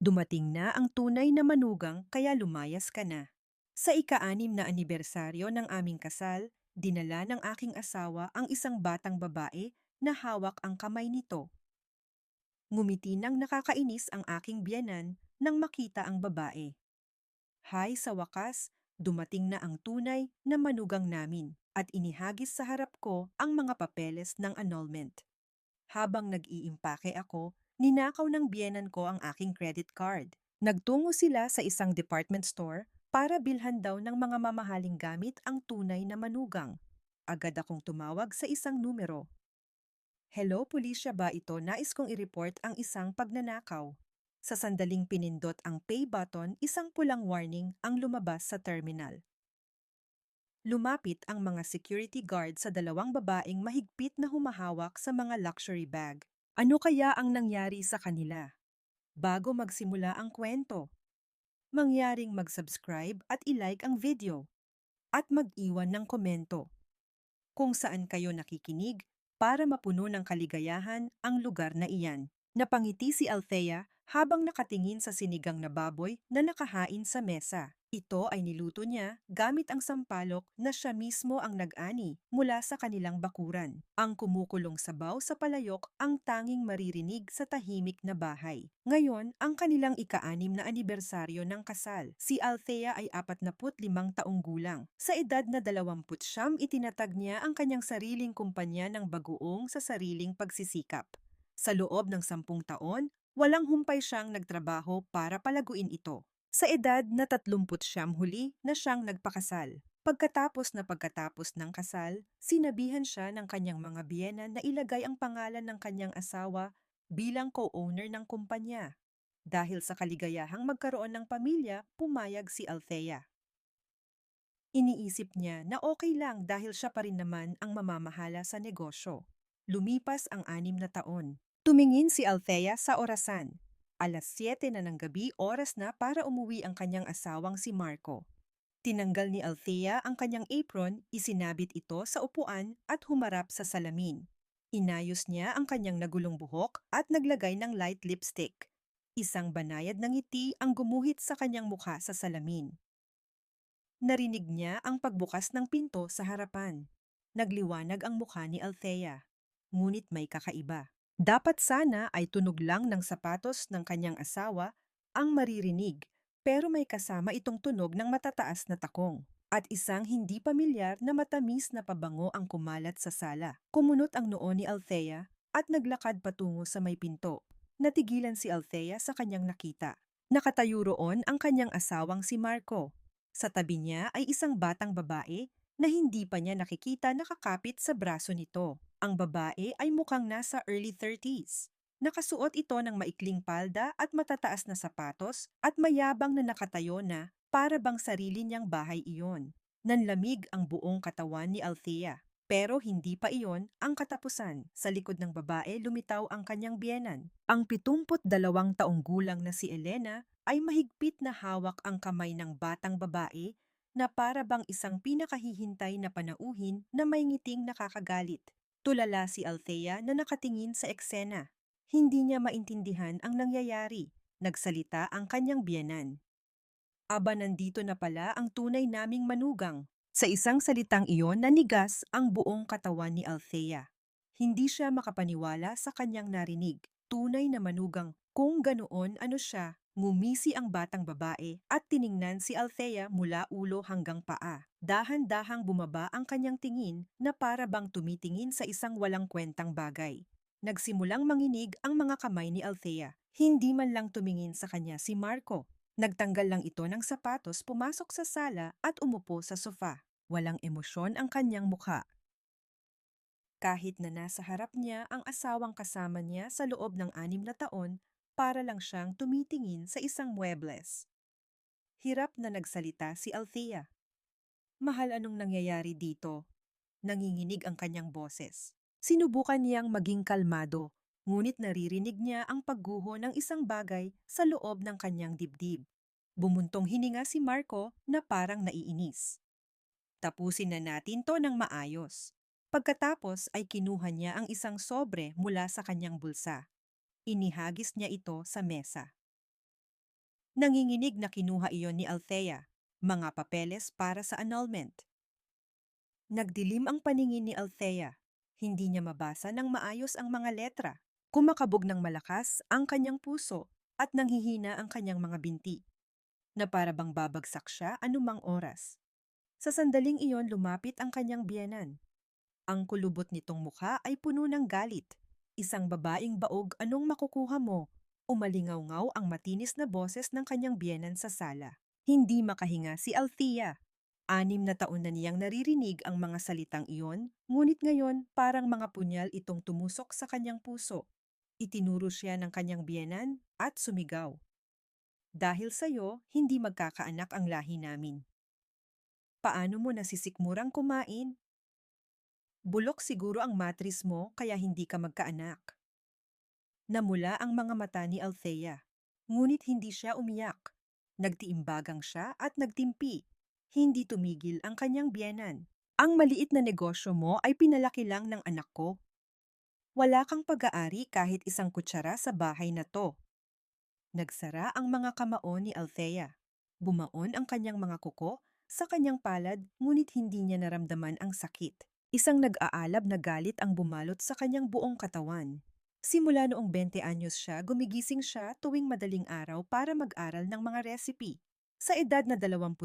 Dumating na ang tunay na manugang kaya lumayas ka na. Sa ika-6 na anibersaryo ng aming kasal, dinala ng aking asawa ang isang batang babae na hawak ang kamay nito. Ngumiti ng nakakainis ang aking biyenan nang makita ang babae. Hay, sa wakas, dumating na ang tunay na manugang namin at inihagis sa harap ko ang mga papeles ng annulment. Habang nag-iimpake ako, ninakaw ng biyenan ko ang aking credit card. Nagtungo sila sa isang department store para bilhan daw ng mga mamahaling gamit ang tunay na manugang. Agad akong tumawag sa isang numero. Hello, pulisya ba ito? Nais kong i-report ang isang pagnanakaw. Sa sandaling pinindot ang pay button, isang pulang warning ang lumabas sa terminal. Lumapit ang mga security guard sa dalawang babaeng mahigpit na humahawak sa mga luxury bag. Ano kaya ang nangyari sa kanila? Bago magsimula ang kwento, mangyaring mag-subscribe at i-like ang video at mag-iwan ng komento kung saan kayo nakikinig para mapuno ng kaligayahan ang lugar na iyan. Napangiti si Althea habang nakatingin sa sinigang na baboy na nakahain sa mesa. Ito ay niluto niya gamit ang sampalok na siya mismo ang nag-ani mula sa kanilang bakuran. Ang kumukulong sabaw sa palayok ang tanging maririnig sa tahimik na bahay. Ngayon, ang kanilang ika-6 na anibersaryo ng kasal. Si Althea ay 45 taong gulang. Sa edad na 29, itinatag niya ang kanyang sariling kumpanya ng bagoong sa sariling pagsisikap. Sa loob ng 10 taon, walang humpay siyang nagtrabaho para palaguin ito. Sa edad na 30 huli na siyang nagpakasal. Pagkatapos ng kasal, sinabihan siya ng kanyang mga biyenan na ilagay ang pangalan ng kanyang asawa bilang co-owner ng kumpanya. Dahil sa kaligayahang magkaroon ng pamilya, pumayag si Althea. Iniisip niya na okay lang dahil siya pa rin naman ang mamamahala sa negosyo. Lumipas ang 6 na taon. Tumingin si Althea sa orasan. Alas 7 na ng gabi, oras na para umuwi ang kanyang asawang si Marco. Tinanggal ni Althea ang kanyang apron, isinabit ito sa upuan at humarap sa salamin. Inayos niya ang kanyang nagulong buhok at naglagay ng light lipstick. Isang banayad na ngiti ang gumuhit sa kanyang mukha sa salamin. Narinig niya ang pagbukas ng pinto sa harapan. Nagliwanag ang mukha ni Althea. Ngunit may kakaiba. Dapat sana ay tunog lang ng sapatos ng kanyang asawa ang maririnig, pero may kasama itong tunog ng matataas na takong. At isang hindi pamilyar na matamis na pabango ang kumalat sa sala. Kumunot ang noo ni Althea at naglakad patungo sa may pinto. Natigilan si Althea sa kanyang nakita. Nakatayo roon ang kanyang asawang si Marco. Sa tabi niya ay isang batang babae na hindi pa niya nakikita nakakapit sa braso nito. Ang babae ay mukhang nasa early 30s. Nakasuot ito ng maikling palda at matataas na sapatos at mayabang na nakatayo na para bang sarili niyang bahay iyon. Nanlamig ang buong katawan ni Althea. Pero hindi pa iyon ang katapusan. Sa likod ng babae lumitaw ang kanyang biyenan. Ang 72 taong gulang na si Elena ay mahigpit na hawak ang kamay ng batang babae na para bang isang pinakahihintay na panauhin na may ngiting nakakagalit. Tulala si Althea na nakatingin sa eksena. Hindi niya maintindihan ang nangyayari. Nagsalita ang kanyang biyenan. Aba, nandito na pala ang tunay naming manugang. Sa isang salitang iyon, nanigas ang buong katawan ni Althea. Hindi siya makapaniwala sa kanyang narinig. Tunay na manugang. Kung ganoon, ano siya? Ngumisi ang batang babae at tiningnan si Althea mula ulo hanggang paa. Dahan-dahang bumaba ang kanyang tingin na para bang tumitingin sa isang walang kwentang bagay. Nagsimulang manginig ang mga kamay ni Althea. Hindi man lang tumingin sa kanya si Marco. Nagtanggal lang ito ng sapatos, pumasok sa sala at umupo sa sofa. Walang emosyon ang kanyang mukha. Kahit na nasa harap niya ang asawang kasama niya sa loob ng 6 na taon, para lang siyang tumitingin sa isang muebles. Hirap na nagsalita si Althea. Mahal, anong nangyayari dito? Nanginginig ang kanyang boses. Sinubukan niyang maging kalmado, ngunit naririnig niya ang pagguho ng isang bagay sa loob ng kanyang dibdib. Bumuntong hininga si Marco na parang naiinis. Tapusin na natin to ng maayos. Pagkatapos ay kinuha niya ang isang sobre mula sa kanyang bulsa. Inihagis niya ito sa mesa. Nanginginig na kinuha iyon ni Althea. Mga papeles para sa annulment. Nagdilim ang paningin ni Althea. Hindi niya mabasa ng maayos ang mga letra. Kumakabog ng malakas ang kanyang puso at nanghihina ang kanyang mga binti, na para bang babagsak siya anumang oras. Sa sandaling iyon lumapit ang kanyang biyenan. Ang kulubot nitong mukha ay puno ng galit. Isang babaeng baog, anong makukuha mo? Umalingaw-ngaw ang matinis na boses ng kanyang biyenan sa sala. Hindi makahinga si Althea. 6 na taon na niyang naririnig ang mga salitang iyon, ngunit ngayon parang mga punyal itong tumusok sa kanyang puso. Itinuro siya ng kanyang biyenan at sumigaw. Dahil sa'yo, hindi magkakaanak ang lahi namin. Paano mo nasisikmurang kumain? Bulok siguro ang matris mo kaya hindi ka magkaanak. Namula ang mga mata ni Althea. Ngunit hindi siya umiyak. Nagtiimbagang siya at nagtimpi. Hindi tumigil ang kanyang biyenan. Ang maliit na negosyo mo ay pinalaki lang ng anak ko. Wala kang pag-aari kahit isang kutsara sa bahay na to. Nagsara ang mga kamao ni Althea. Bumaon ang kanyang mga kuko sa kanyang palad, ngunit hindi niya naramdaman ang sakit. Isang nag-aalab na galit ang bumalot sa kanyang buong katawan. Simula noong 20 anyos siya, gumigising siya tuwing madaling araw para mag-aral ng mga recipe. Sa edad na 25,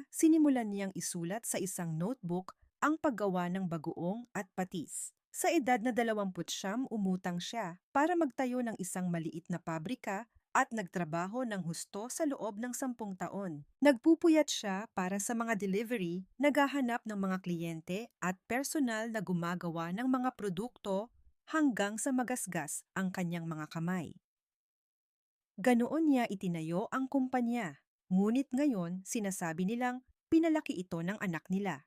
sinimulan niyang isulat sa isang notebook ang paggawa ng bagoong at patis. Sa edad na 29, umutang siya para magtayo ng isang maliit na pabrika at nagtrabaho ng husto sa loob ng 10 taon. Nagpupuyat siya para sa mga delivery, naghahanap ng mga kliyente at personal na gumagawa ng mga produkto hanggang sa magasgas ang kanyang mga kamay. Ganoon niya itinayo ang kumpanya, ngunit ngayon sinasabi nilang pinalaki ito ng anak nila.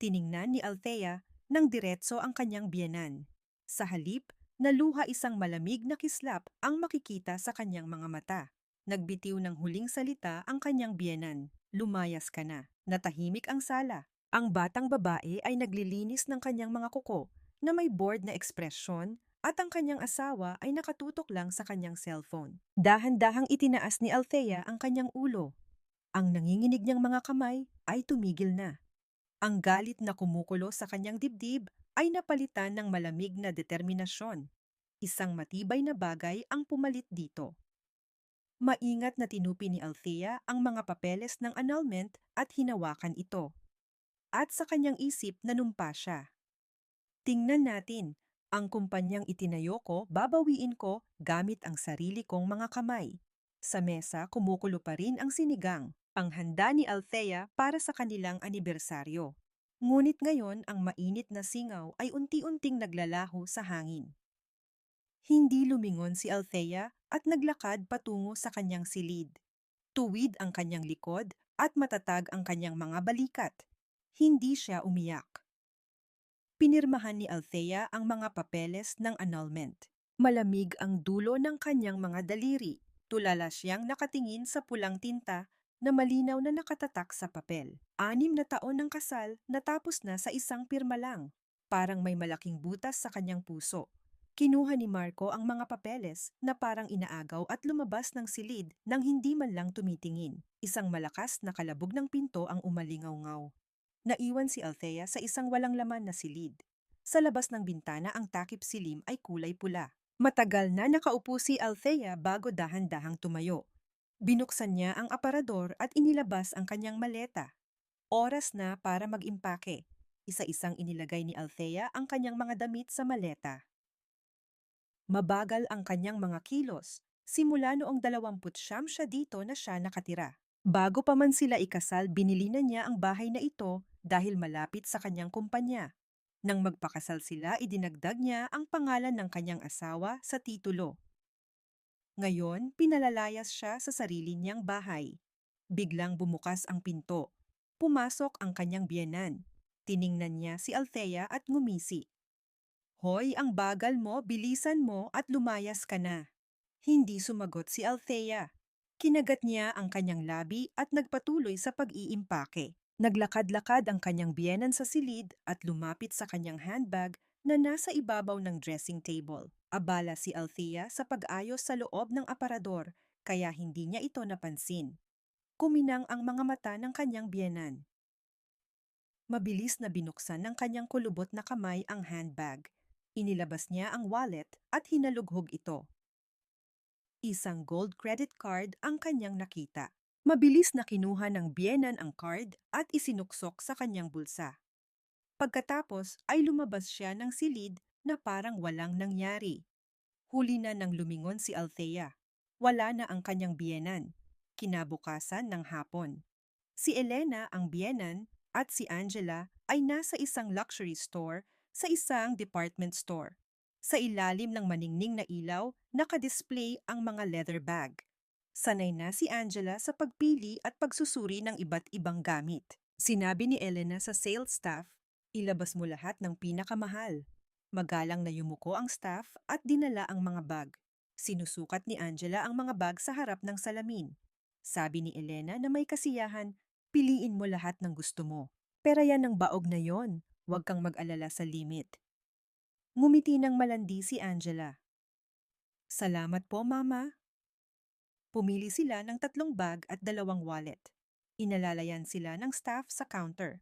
Tiningnan ni Althea ng diretso ang kanyang biyenan. Sa halip, naluha isang malamig na kislap ang makikita sa kanyang mga mata. Nagbitiw ng huling salita ang kanyang biyenan. Lumayas ka na. Natahimik ang sala. Ang batang babae ay naglilinis ng kanyang mga kuko na may bored na ekspresyon at ang kanyang asawa ay nakatutok lang sa kanyang cellphone. Dahan-dahang itinaas ni Althea ang kanyang ulo. Ang nanginginig niyang mga kamay ay tumigil na. Ang galit na kumukulo sa kanyang dibdib ay napalitan ng malamig na determinasyon. Isang matibay na bagay ang pumalit dito. Maingat na tinupi ni Althea ang mga papeles ng annulment at hinawakan ito. At sa kanyang isip nanumpa siya. Tingnan natin, ang kumpanyang itinayo ko, babawiin ko gamit ang sarili kong mga kamay. Sa mesa, kumukulo pa rin ang sinigang, ang handa ni Althea para sa kanilang anibersaryo. Ngunit ngayon, ang mainit na singaw ay unti-unting naglalaho sa hangin. Hindi lumingon si Althea at naglakad patungo sa kanyang silid. Tuwid ang kanyang likod at matatag ang kanyang mga balikat. Hindi siya umiyak. Pinirmahan ni Althea ang mga papeles ng annulment. Malamig ang dulo ng kanyang mga daliri. Tulala siyang nakatingin sa pulang tinta na malinaw na nakatatak sa papel. 6 na taon ng kasal natapos na sa isang pirma lang. Parang may malaking butas sa kanyang puso. Kinuha ni Marco ang mga papeles na parang inaagaw at lumabas ng silid nang hindi man lang tumitingin. Isang malakas na kalabog ng pinto ang umalingaw-ngaw. Naiwan si Althea sa isang walang laman na silid. Sa labas ng bintana ang takip silim ay kulay pula. Matagal na nakaupo si Althea bago dahan-dahang tumayo. Binuksan niya ang aparador at inilabas ang kanyang maleta. Oras na para mag-impake. Isa-isang inilagay ni Althea ang kanyang mga damit sa maleta. Mabagal ang kanyang mga kilos. Simula noong 29 siya dito na siya nakatira. Bago pa man sila ikasal, binili na niya ang bahay na ito dahil malapit sa kanyang kumpanya. Nang magpakasal sila, idinagdag niya ang pangalan ng kanyang asawa sa titulo. Ngayon, pinalalayas siya sa sarili niyang bahay. Biglang bumukas ang pinto. Pumasok ang kanyang biyenan. Tiningnan niya si Althea at ngumisi. Hoy, ang bagal mo, bilisan mo at lumayas ka na. Hindi sumagot si Althea. Kinagat niya ang kanyang labi at nagpatuloy sa pag-iimpake. Naglakad-lakad ang kanyang biyenan sa silid at lumapit sa kanyang handbag na nasa ibabaw ng dressing table. Abala si Althea sa pag-ayos sa loob ng aparador kaya hindi niya ito napansin. Kuminang ang mga mata ng kanyang biyenan. Mabilis na binuksan ng kanyang kulubot na kamay ang handbag. Inilabas niya ang wallet at hinalughog ito. Isang gold credit card ang kanyang nakita. Mabilis na kinuha ng biyenan ang card at isinuksok sa kanyang bulsa. Pagkatapos ay lumabas siya ng silid na parang walang nangyari. Huli na nang lumingon si Althea. Wala na ang kanyang biyenan. Kinabukasan ng hapon. Si Elena ang biyenan at si Angela ay nasa isang luxury store sa isang department store. Sa ilalim ng maningning na ilaw, nakadisplay ang mga leather bag. Sanay na si Angela sa pagpili at pagsusuri ng iba't ibang gamit. Sinabi ni Elena sa sales staff, ilabas mo lahat ng pinakamahal. Magalang na yumuko ang staff at dinala ang mga bag. Sinusukat ni Angela ang mga bag sa harap ng salamin. Sabi ni Elena na may kasiyahan, piliin mo lahat ng gusto mo. Pera yan ang baog na yon. Huwag kang mag-alala sa limit. Ngumiti ng malandi si Angela. Salamat po, Mama. Pumili sila ng 3 bag at 2 wallet. Inalalayan sila ng staff sa counter.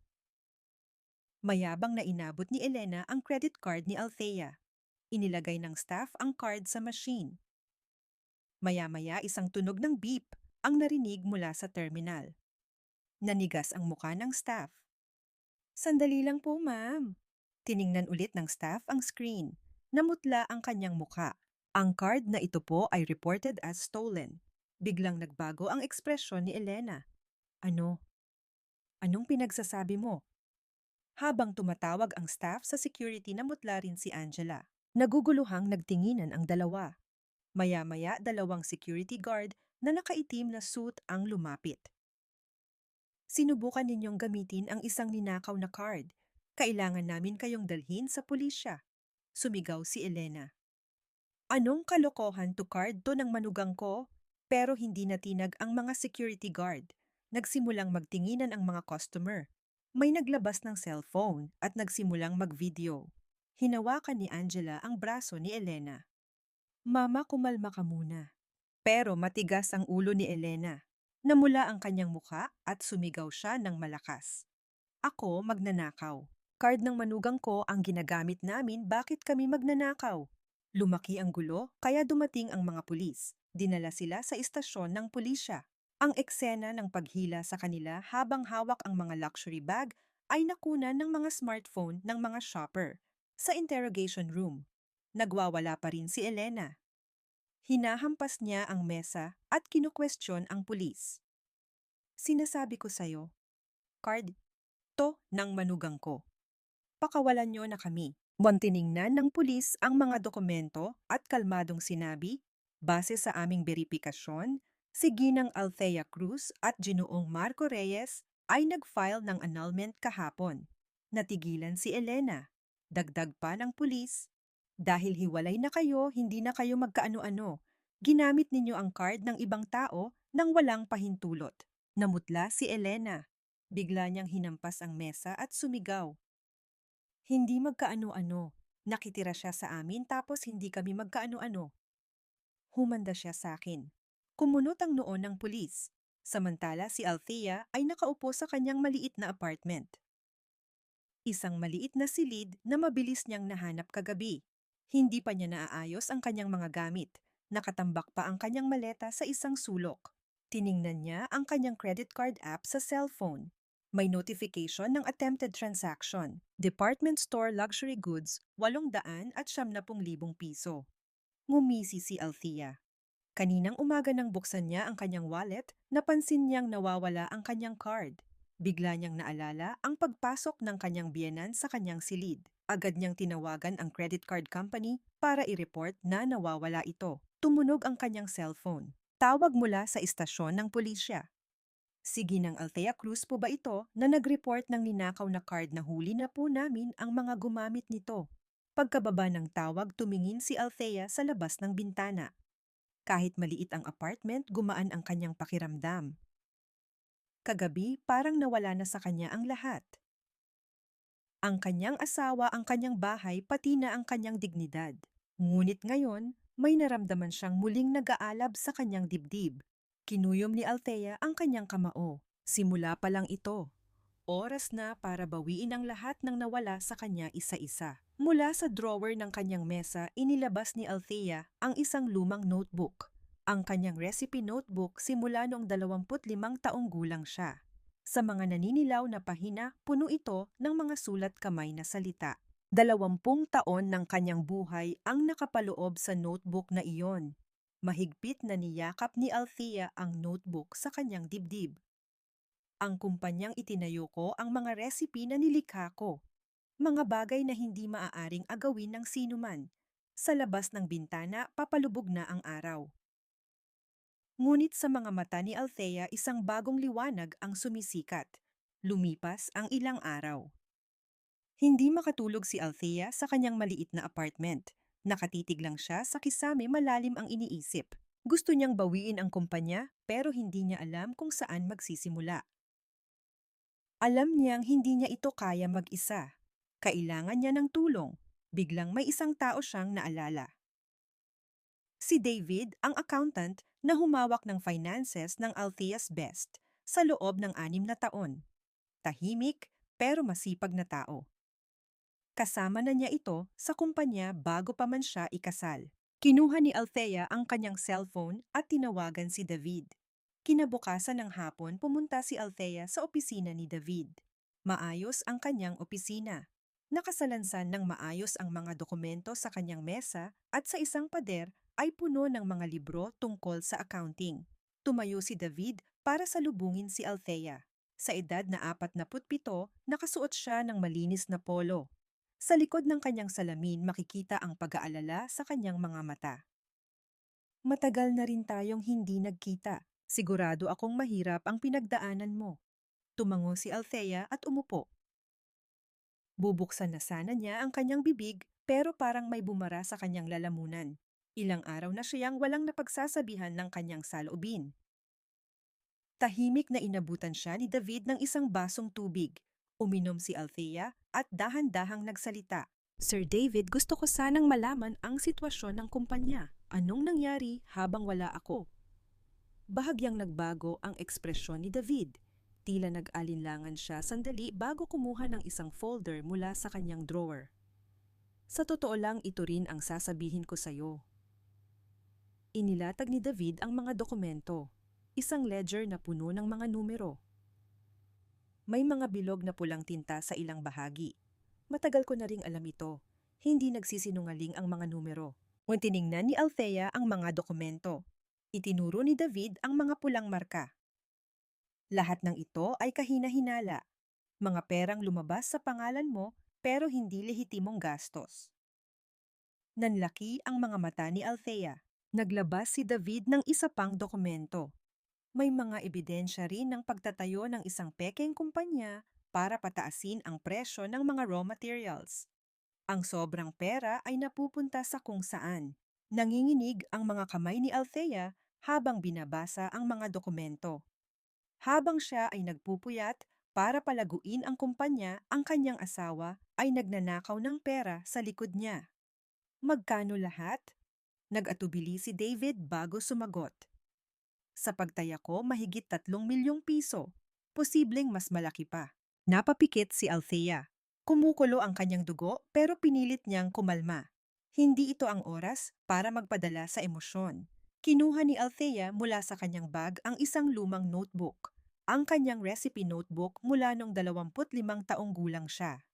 Mayabang na inabot ni Elena ang credit card ni Althea. Inilagay ng staff ang card sa machine. Maya-maya isang tunog ng beep ang narinig mula sa terminal. Nanigas ang muka ng staff. Sandali lang po, ma'am. Tiningnan ulit ng staff ang screen. Namutla ang kanyang muka. Ang card na ito po ay reported as stolen. Biglang nagbago ang ekspresyon ni Elena. Ano? Anong pinagsasabi mo? Habang tumatawag ang staff sa security, namutla rin si Angela. Naguguluhang nagtinginan ang dalawa. Maya-maya 2 security guard na nakaitim na suit ang lumapit. Sinubukan ninyong gamitin ang isang ninakaw na card. Kailangan namin kayong dalhin sa pulisya. Sumigaw si Elena. Anong kalokohan to card to ng manugang ko? Pero hindi natinag ang mga security guard. Nagsimulang magtinginan ang mga customer. May naglabas ng cellphone at nagsimulang mag-video. Hinawakan ni Angela ang braso ni Elena. Mama, kumalma ka muna. Pero matigas ang ulo ni Elena. Namula ang kanyang muka at sumigaw siya ng malakas. Ako magnanakaw. Card ng manugang ko ang ginagamit namin, bakit kami magnanakaw? Lumaki ang gulo kaya dumating ang mga pulis. Dinala sila sa istasyon ng pulisya. Ang eksena ng paghila sa kanila habang hawak ang mga luxury bag ay nakunan ng mga smartphone ng mga shopper. Sa interrogation room, nagwawala pa rin si Elena. Hinahampas niya ang mesa at kinukwestiyon ang pulis. Sinasabi ko sa'yo, card to ng manugang ko. Pakawalan niyo na kami. Tiningnan ng pulis ang mga dokumento at kalmadong sinabi, base sa aming beripikasyon, si Ginang Althea Cruz at Ginoong Marco Reyes ay nag-file ng annulment kahapon. Natigilan si Elena. Dagdag pa ng pulis, dahil hiwalay na kayo, hindi na kayo magkaano-ano. Ginamit ninyo ang card ng ibang tao nang walang pahintulot. Namutla si Elena. Bigla niyang hinampas ang mesa at sumigaw. Hindi magkaano-ano. Nakitira siya sa amin tapos hindi kami magkaano-ano. Humanda siya sa akin. Kumunot ang noo ng pulis. Samantala si Althea ay nakaupo sa kanyang maliit na apartment. Isang maliit na silid na mabilis niyang nahanap kagabi. Hindi pa niya naaayos ang kanyang mga gamit. Nakatambak pa ang kanyang maleta sa isang sulok. Tiningnan niya ang kanyang credit card app sa cellphone. May notification ng attempted transaction. Department store luxury goods, 870,000 piso. Ngumisi si Althea. Kaninang umaga nang buksan niya ang kanyang wallet, napansin niyang nawawala ang kanyang card. Bigla niyang naalala ang pagpasok ng kanyang biyenan sa kanyang silid. Agad niyang tinawagan ang credit card company para i-report na nawawala ito. Tumunog ang kanyang cellphone. Tawag mula sa istasyon ng pulisya. Si Ginang Althea Cruz po ba ito na nag-report ng ninakaw na card na huli na po namin ang mga gumamit nito? Pagkababa ng tawag, tumingin si Althea sa labas ng bintana. Kahit maliit ang apartment, gumaan ang kanyang pakiramdam. Kagabi, parang nawala na sa kanya ang lahat. Ang kanyang asawa, ang kanyang bahay, pati na ang kanyang dignidad. Ngunit ngayon, May naramdaman siyang muling nag-aalab sa kanyang dibdib. Kinuyom ni Althea ang kanyang kamao. Simula pa lang ito. Oras na para bawiin ang lahat ng nawala sa kanya isa-isa. Mula sa drawer ng kanyang mesa, inilabas ni Althea ang isang lumang notebook. Ang kanyang recipe notebook simula noong 25 taong gulang siya. Sa mga naninilaw na pahina, puno ito ng mga sulat kamay na salita. 20 taon ng kanyang buhay ang nakapaloob sa notebook na iyon. Mahigpit na niyakap ni Althea ang notebook sa kanyang dibdib. Ang kumpanyang itinayo ko ang mga recipe na nilikha ko. Mga bagay na hindi maaaring agawin ng sinuman. Sa labas ng bintana, papalubog na ang araw. Ngunit sa mga mata ni Althea isang bagong liwanag ang sumisikat. Lumipas ang ilang araw. Hindi makatulog si Althea sa kanyang maliit na apartment. Nakatitig lang siya sa kisame malalim ang iniisip. Gusto niyang bawiin ang kumpanya pero hindi niya alam kung saan magsisimula. Alam niyang hindi niya ito kaya mag-isa. Kailangan niya ng tulong. Biglang may isang tao siyang naalala. Si David, ang accountant na humawak ng finances ng Althea's Best sa loob ng 6 na taon. Tahimik pero masipag na tao. Kasama na niya ito sa kumpanya bago pa man siya ikasal. Kinuha ni Althea ang kanyang cellphone at tinawagan si David. Kinabukasan ng hapon pumunta si Althea sa opisina ni David. Maayos ang kanyang opisina. Nakasalansan ng maayos ang mga dokumento sa kanyang mesa at sa isang pader ay puno ng mga libro tungkol sa accounting. Tumayo si David para salubungin si Althea. Sa edad na 47, nakasuot siya ng malinis na polo. Sa likod ng kanyang salamin makikita ang pag-aalala sa kanyang mga mata. Matagal na rin tayong hindi nagkita. Sigurado akong mahirap ang pinagdaanan mo. Tumango si Althea at umupo. Bubuksan na sana niya ang kanyang bibig pero parang may bumara sa kanyang lalamunan. Ilang araw na siyang walang napagsasabihan ng kanyang saloobin. Tahimik na inabutan siya ni David ng isang basong tubig. Uminom si Althea at dahan-dahang nagsalita. Sir David, gusto ko sanang malaman ang sitwasyon ng kumpanya. Anong nangyari habang wala ako? Bahagyang nagbago ang ekspresyon ni David. Tila nag-alinlangan siya sandali bago kumuha ng isang folder mula sa kanyang drawer. Sa totoo lang ito rin ang sasabihin ko sa'yo. Inilatag ni David ang mga dokumento. Isang ledger na puno ng mga numero. May mga bilog na pulang tinta sa ilang bahagi. Matagal ko na ring alam ito. Hindi nagsisinungaling ang mga numero. Ngunit tiningnan ni Althea ang mga dokumento. Itinuro ni David ang mga pulang marka. Lahat ng ito ay kahina-hinala. Mga perang lumabas sa pangalan mo pero hindi lehitimong gastos. Nanlaki ang mga mata ni Althea. Naglabas si David ng isa pang dokumento. May mga ebidensya rin ng pagtatayo ng isang pekeng kumpanya para pataasin ang presyo ng mga raw materials. Ang sobrang pera ay napupunta sa kung saan. Nanginginig ang mga kamay ni Althea habang binabasa ang mga dokumento. Habang siya ay nagpupuyat para palaguin ang kumpanya, ang kanyang asawa ay nagnanakaw ng pera sa likod niya. Magkano lahat? Nag-atubili si David bago sumagot. Sa pagtaya ko, mahigit 3 milyong piso. Posibleng mas malaki pa. Napapikit si Althea. Kumukulo ang kanyang dugo pero pinilit niyang kumalma. Hindi ito ang oras para magpadala sa emosyon. Kinuha ni Althea mula sa kanyang bag ang isang lumang notebook. Ang kanyang recipe notebook mula nung 25 taong gulang siya.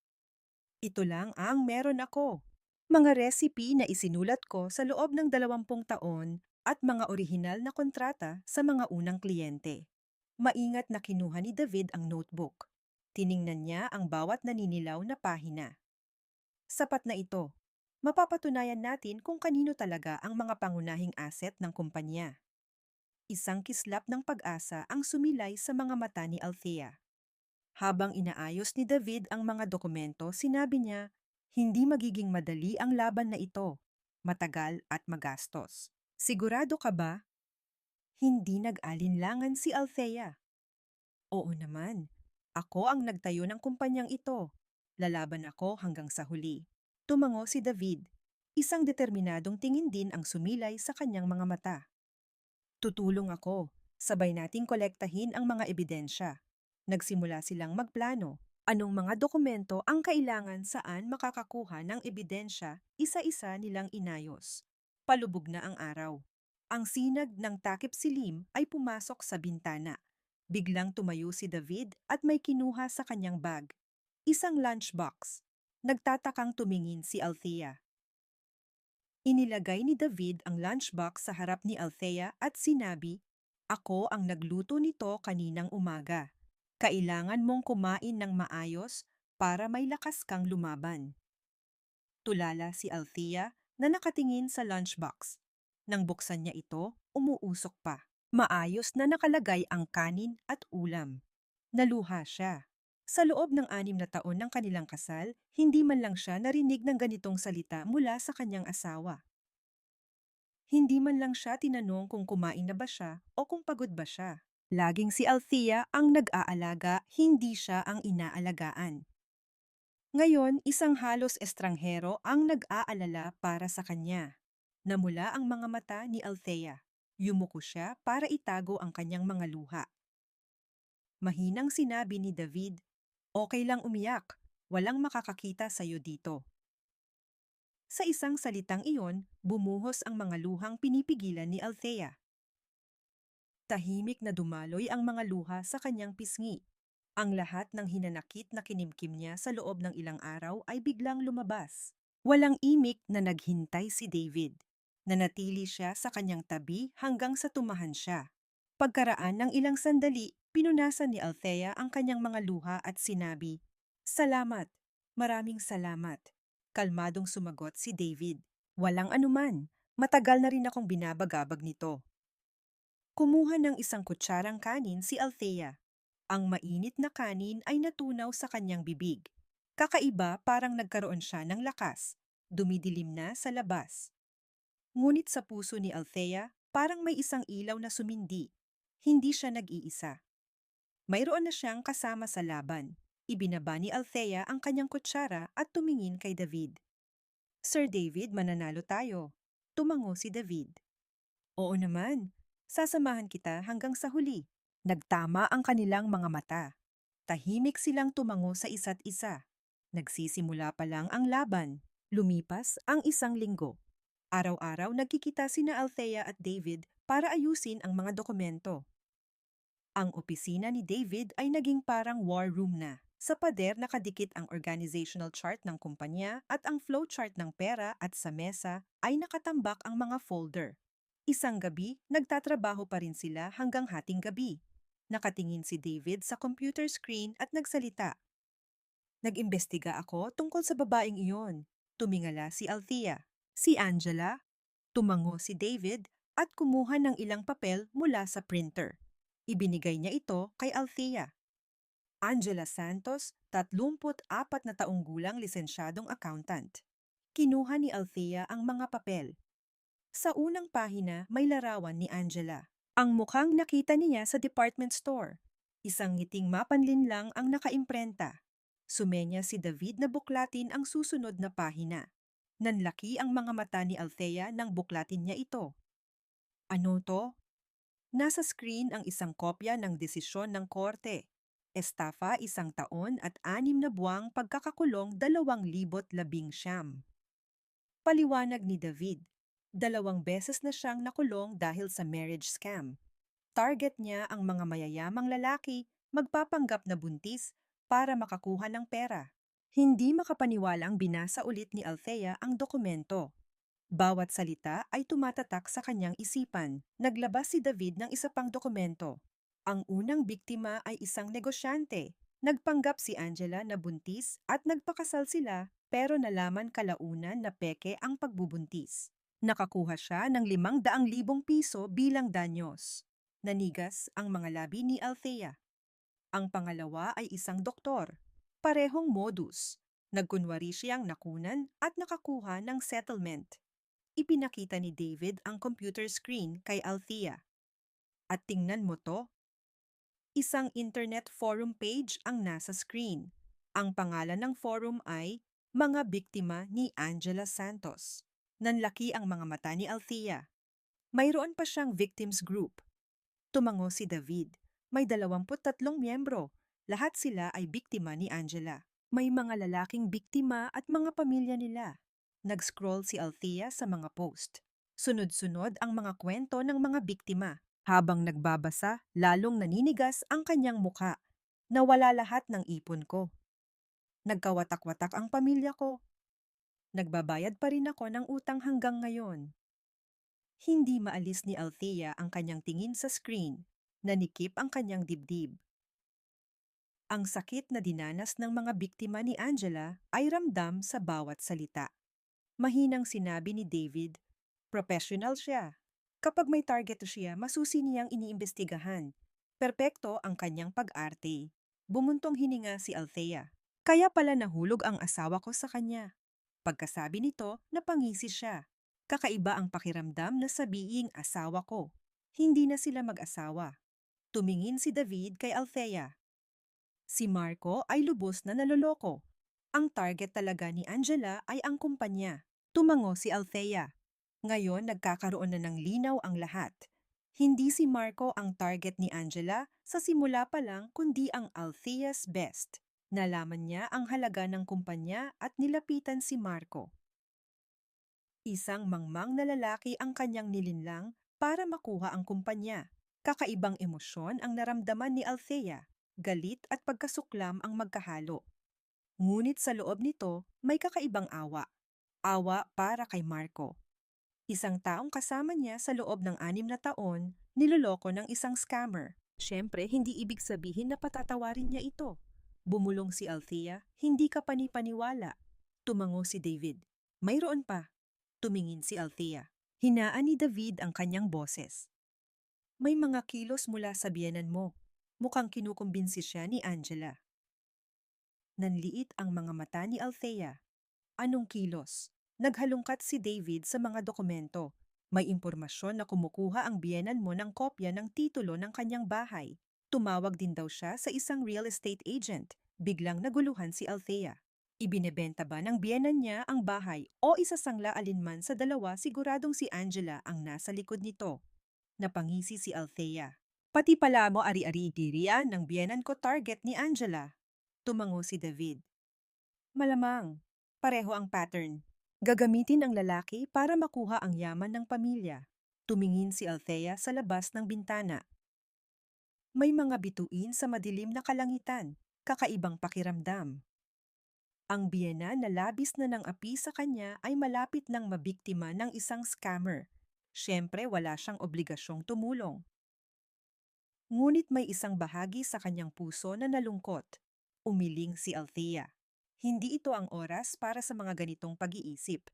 Ito lang ang meron ako. Mga recipe na isinulat ko sa loob ng 20 taon at mga orihinal na kontrata sa mga unang kliyente. Maingat na kinuha ni David ang notebook. Tiningnan niya ang bawat naninilaw na pahina. Sapat na ito. Mapapatunayan natin kung kanino talaga ang mga pangunahing asset ng kumpanya. Isang kislap ng pag-asa ang sumilay sa mga mata ni Althea. Habang inaayos ni David ang mga dokumento, sinabi niya, hindi magiging madali ang laban na ito. Matagal at magastos. Sigurado ka ba? Hindi nag-alinlangan si Althea. Oo naman. Ako ang nagtayo ng kumpanyang ito. Lalaban ako hanggang sa huli. Tumango si David. Isang determinadong tingin din ang sumilay sa kanyang mga mata. Tutulong ako. Sabay nating kolektahin ang mga ebidensya. Nagsimula silang magplano. Anong mga dokumento ang kailangan, saan makakakuha ng ebidensya, isa-isa nilang inayos. Palubog na ang araw. Ang sinag ng takip silim ay pumasok sa bintana. Biglang tumayo si David at may kinuha sa kanyang bag. Isang lunchbox. Nagtatakang tumingin si Althea. Inilagay ni David ang lunchbox sa harap ni Althea at sinabi, "Ako ang nagluto nito kaninang umaga. Kailangan mong kumain ng maayos para may lakas kang lumaban." Tulala si Althea na nakatingin sa lunchbox. Nang buksan niya ito, umuusok pa. Maayos na nakalagay ang kanin at ulam. Naluha siya. Sa loob ng 6 na taon ng kanilang kasal, hindi man lang siya narinig ng ganitong salita mula sa kanyang asawa. Hindi man lang siya tinanong kung kumain na ba siya o kung pagod ba siya. Laging si Althea ang nag-aalaga, hindi siya ang inaalagaan. Ngayon, isang halos estranghero ang nag-aalala para sa kanya. Namula ang mga mata ni Althea. Yumuko siya para itago ang kanyang mga luha. Mahinang sinabi ni David, "Okay lang umiyak. Walang makakakita sa'yo dito." Sa isang salitang iyon, bumuhos ang mga luhang pinipigilan ni Althea. Tahimik na dumaloy ang mga luha sa kanyang pisngi. Ang lahat ng hinanakit na kinimkim niya sa loob ng ilang araw ay biglang lumabas. Walang imik na naghintay si David. Nanatili siya sa kanyang tabi hanggang sa tumahan siya. Pagkaraan ng ilang sandali, pinunasan ni Althea ang kanyang mga luha at sinabi, "Salamat, maraming salamat." Kalmadong sumagot si David, "Walang anuman, matagal na rin akong binabagabag nito." Kumuha ng isang kutsarang kanin si Althea. Ang mainit na kanin ay natunaw sa kanyang bibig. Kakaiba, parang nagkaroon siya ng lakas. Dumidilim na sa labas. Ngunit sa puso ni Althea, parang may isang ilaw na sumindi. Hindi siya nag-iisa. Mayroon na siyang kasama sa laban. Ibinaba ni Althea ang kanyang kutsara at tumingin kay David. "Sir David, mananalo tayo." Tumango si David. "Oo naman. Sasamahan kita hanggang sa huli." Nagtama ang kanilang mga mata. Tahimik silang tumango sa isa't isa. Nagsisimula pa lang ang laban. Lumipas ang isang linggo. Araw-araw nagkikita sina Althea at David para ayusin ang mga dokumento. Ang opisina ni David ay naging parang war room na. Sa pader nakadikit ang organizational chart ng kumpanya at ang flowchart ng pera, at sa mesa ay nakatambak ang mga folder. Isang gabi, nagtatrabaho pa rin sila hanggang hating gabi. Nakatingin si David sa computer screen at nagsalita. "Nag-imbestiga ako tungkol sa babaeng iyon." Tumingala si Althea. "Si Angela?" Tumango si David at kumuha ng ilang papel mula sa printer. Ibinigay niya ito kay Althea. "Angela Santos, 34 na taong gulang, lisensyadong accountant." Kinuha ni Althea ang mga papel. Sa unang pahina may larawan ni Angela. Ang mukhang nakita niya sa department store. Isang ngiting mapanlinlang ang nakaimprenta. Sumenya si David na buklatin ang susunod na pahina. Nanlaki ang mga mata ni Althea nang buklatin niya ito. "Ano to?" Nasa screen ang isang kopya ng desisyon ng korte. Estafa, 1 taon at 6 na buwang pagkakakulong, 2019. Paliwanag ni David, 2 beses na siyang nakulong dahil sa marriage scam. Target niya ang mga mayayamang lalaki, magpapanggap na buntis para makakuha ng pera. Hindi makapaniwalang binasa ulit ni Althea ang dokumento. Bawat salita ay tumatatak sa kanyang isipan. Naglabas si David ng isa pang dokumento. Ang unang biktima ay isang negosyante. Nagpanggap si Angela na buntis at nagpakasal sila, pero nalaman kalaunan na peke ang pagbubuntis. Nakakuha siya ng 500,000 piso bilang danyos. Nanigas ang mga labi ni Althea. Ang pangalawa ay isang doktor. Parehong modus. Nagkunwari siyang nakunan at nakakuha ng settlement. Ipinakita ni David ang computer screen kay Althea. "At tingnan mo to." Isang internet forum page ang nasa screen. Ang pangalan ng forum ay "Mga Biktima ni Angela Santos." Nanlaki ang mga mata ni Althea. Mayroon pa siyang victims group. Tumango si David. May 23 miyembro. Lahat sila ay biktima ni Angela. May mga lalaking biktima at mga pamilya nila. Nag-scroll si Althea sa mga post. Sunod-sunod ang mga kwento ng mga biktima. Habang nagbabasa, lalong naninigas ang kanyang muka. Nawala lahat ng ipon ko. Nagkawatak-watak ang pamilya ko. Nagbabayad pa rin ako ng utang hanggang ngayon. Hindi maalis ni Althea ang kanyang tingin sa screen. Nanikip ang kanyang dibdib. Ang sakit na dinanas ng mga biktima ni Angela ay ramdam sa bawat salita. Mahinang sinabi ni David, professional siya. Kapag may target siya, masusi niyang iniimbestigahan. Perpekto ang kanyang pag-arte. Bumuntong hininga si Althea. Kaya pala nahulog ang asawa ko sa kanya. Pagkasabi nito, napangisi siya. Kakaiba ang pakiramdam na sabiing asawa ko. Hindi na sila mag-asawa. Tumingin si David kay Althea. Si Marco ay lubos na naloloko. Ang target talaga ni Angela ay ang kumpanya. Tumango si Althea. Ngayon nagkakaroon na ng linaw ang lahat. Hindi si Marco ang target ni Angela sa simula pa lang kundi ang Althea's best. Nalaman niya ang halaga ng kumpanya at nilapitan si Marco. Isang mangmang na lalaki ang kanyang nilinlang para makuha ang kumpanya. Kakaibang emosyon ang naramdaman ni Althea. Galit at pagkasuklam ang magkahalo. Ngunit sa loob nito, may kakaibang awa. Awa para kay Marco. Isang taong kasama niya sa loob ng 6 na taon, niloloko ng isang scammer. Siyempre, hindi ibig sabihin na patatawarin niya ito. Bumulong si Althea, hindi ka panipaniwala. Tumango si David. Mayroon pa. Tumingin si Althea. Hinaan ni David ang kanyang boses. May mga kilos mula sa biyenan mo. Mukhang kinukumbinsi siya ni Angela. Nanliit ang mga mata ni Althea. Anong kilos? Naghalungkat si David sa mga dokumento. May impormasyon na kumukuha ang biyenan mo ng kopya ng titulo ng kanyang bahay. Tumawag din daw siya sa isang real estate agent. Biglang naguluhan si Althea. Ibinebenta ba ng biyenan niya ang bahay o isasangla alinman sa dalawa siguradong si Angela ang nasa likod nito? Napangisi si Althea. Pati pala mo ari-ari dirian ng biyenan ko target ni Angela. Tumango si David. Malamang, pareho ang pattern. Gagamitin ang lalaki para makuha ang yaman ng pamilya. Tumingin si Althea sa labas ng bintana. May mga bituin sa madilim na kalangitan, kakaibang pakiramdam. Ang biyena na labis na ng api sa kanya ay malapit ng mabiktima ng isang scammer. Siyempre wala siyang obligasyong tumulong. Ngunit may isang bahagi sa kanyang puso na nalungkot. Umiling si Althea. Hindi ito ang oras para sa mga ganitong pag-iisip.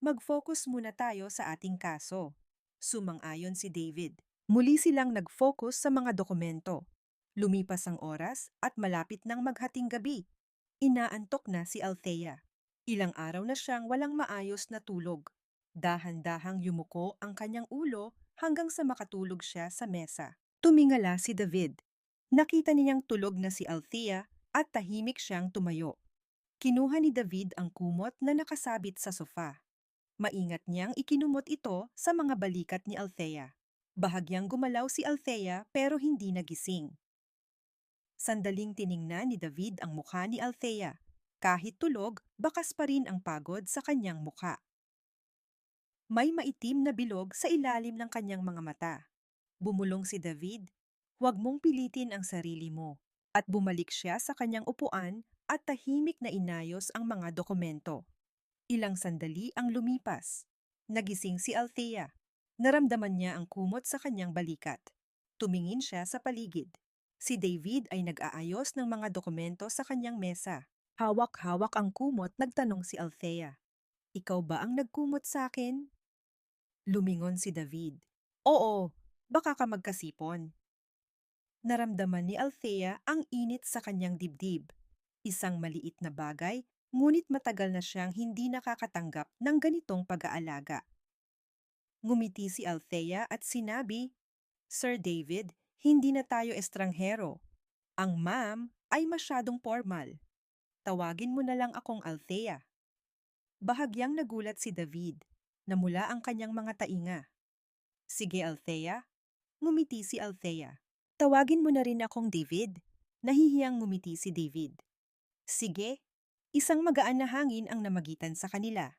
Mag-focus muna tayo sa ating kaso. Sumang-ayon si David. Muli silang nag-focus sa mga dokumento. Lumipas ang oras at malapit ng maghating gabi. Inaantok na si Althea. Ilang araw na siyang walang maayos na tulog. Dahan-dahang yumuko ang kanyang ulo hanggang sa makatulog siya sa mesa. Tumingala si David. Nakita niyang tulog na si Althea at tahimik siyang tumayo. Kinuha ni David ang kumot na nakasabit sa sofa. Maingat niyang ikinumot ito sa mga balikat ni Althea. Bahagyang gumalaw si Althea pero hindi nagising. Sandaling tiningnan ni David ang mukha ni Althea. Kahit tulog, bakas pa rin ang pagod sa kanyang mukha. May maitim na bilog sa ilalim ng kanyang mga mata. Bumulong si David, "Huwag mong pilitin ang sarili mo." At bumalik siya sa kanyang upuan at tahimik na inayos ang mga dokumento. Ilang sandali ang lumipas. Nagising si Althea. Naramdaman niya ang kumot sa kanyang balikat. Tumingin siya sa paligid. Si David ay nag-aayos ng mga dokumento sa kanyang mesa. Hawak-hawak ang kumot, nagtanong si Althea. Ikaw ba ang nagkumot sa akin? Lumingon si David. Oo, baka ka magkasipon. Naramdaman ni Althea ang init sa kanyang dibdib. Isang maliit na bagay, ngunit matagal na siyang hindi nakakatanggap ng ganitong pag-aalaga. Ngumiti si Althea at sinabi, Sir David, hindi na tayo estranghero. Ang ma'am ay masyadong formal. Tawagin mo na lang akong Althea. Bahagyang nagulat si David, na mula ang kanyang mga tainga. Sige, Althea. Ngumiti si Althea. Tawagin mo na rin akong David. Nahihiyang ngumiti si David. Sige. Isang magaan na hangin ang namagitan sa kanila.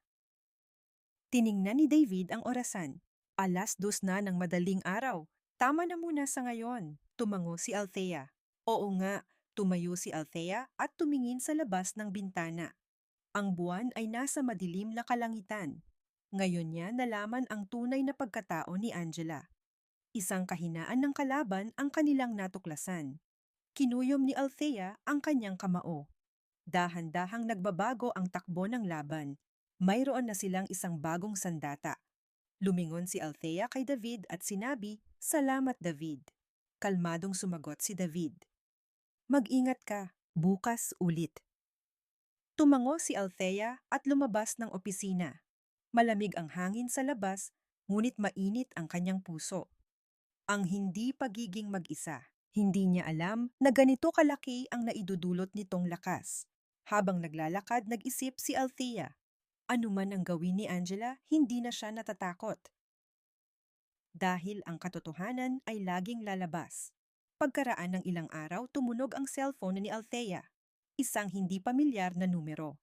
Tiningnan ni David ang orasan. 2:00 na ng madaling araw. Tama na muna sa ngayon. Tumango si Althea. Oo nga, tumayo si Althea at tumingin sa labas ng bintana. Ang buwan ay nasa madilim na kalangitan. Ngayon niya nalaman ang tunay na pagkatao ni Angela. Isang kahinaan ng kalaban ang kanilang natuklasan. Kinuyom ni Althea ang kanyang kamao. Dahan-dahang nagbabago ang takbo ng laban. Mayroon na silang isang bagong sandata. Lumingon si Althea kay David at sinabi, "Salamat, David." Kalmadong sumagot si David. "Mag-ingat ka, bukas ulit." Tumango si Althea at lumabas ng opisina. Malamig ang hangin sa labas, ngunit mainit ang kanyang puso. Ang hindi pagiging mag-isa. Hindi niya alam na ganito kalaki ang naidudulot nitong lakas. Habang naglalakad, nag-isip si Althea. Ano man ang gawin ni Angela, hindi na siya natatakot. Dahil ang katotohanan ay laging lalabas. Pagkaraan ng ilang araw, tumunog ang cellphone ni Althea. Isang hindi pamilyar na numero.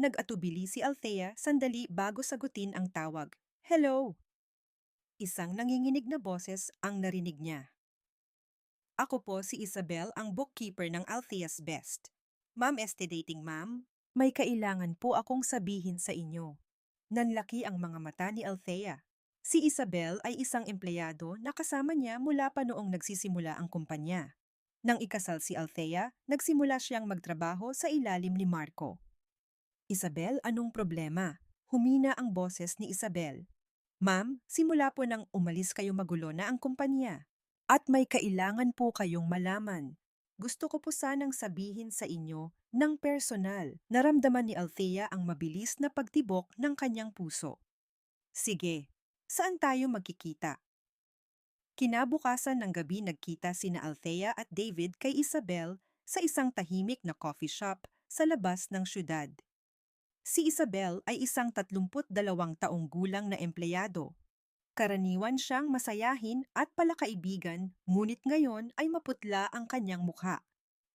Nag-atubili si Althea sandali bago sagutin ang tawag. Hello! Isang nanginginig na boses ang narinig niya. Ako po si Isabel, ang bookkeeper ng Althea's Best. Ma'am, dating ma'am? May kailangan po akong sabihin sa inyo. Nanlaki ang mga mata ni Althea. Si Isabel ay isang empleyado na kasama niya mula pa noong nagsisimula ang kumpanya. Nang ikasal si Althea, nagsimula siyang magtrabaho sa ilalim ni Marco. Isabel, anong problema? Humina ang boses ni Isabel. Ma'am, simula po nang umalis kayo magulo na ang kumpanya. At may kailangan po kayong malaman. Gusto ko po sanang sabihin sa inyo ng personal. Naramdaman ni Althea ang mabilis na pagtibok ng kanyang puso. Sige, saan tayo magkikita? Kinabukasan ng gabi nagkita sina Althea at David kay Isabel sa isang tahimik na coffee shop sa labas ng syudad. Si Isabel ay isang 32 taong gulang na empleyado. Karaniwan siyang masayahin at palakaibigan, ngunit ngayon ay maputla ang kanyang mukha.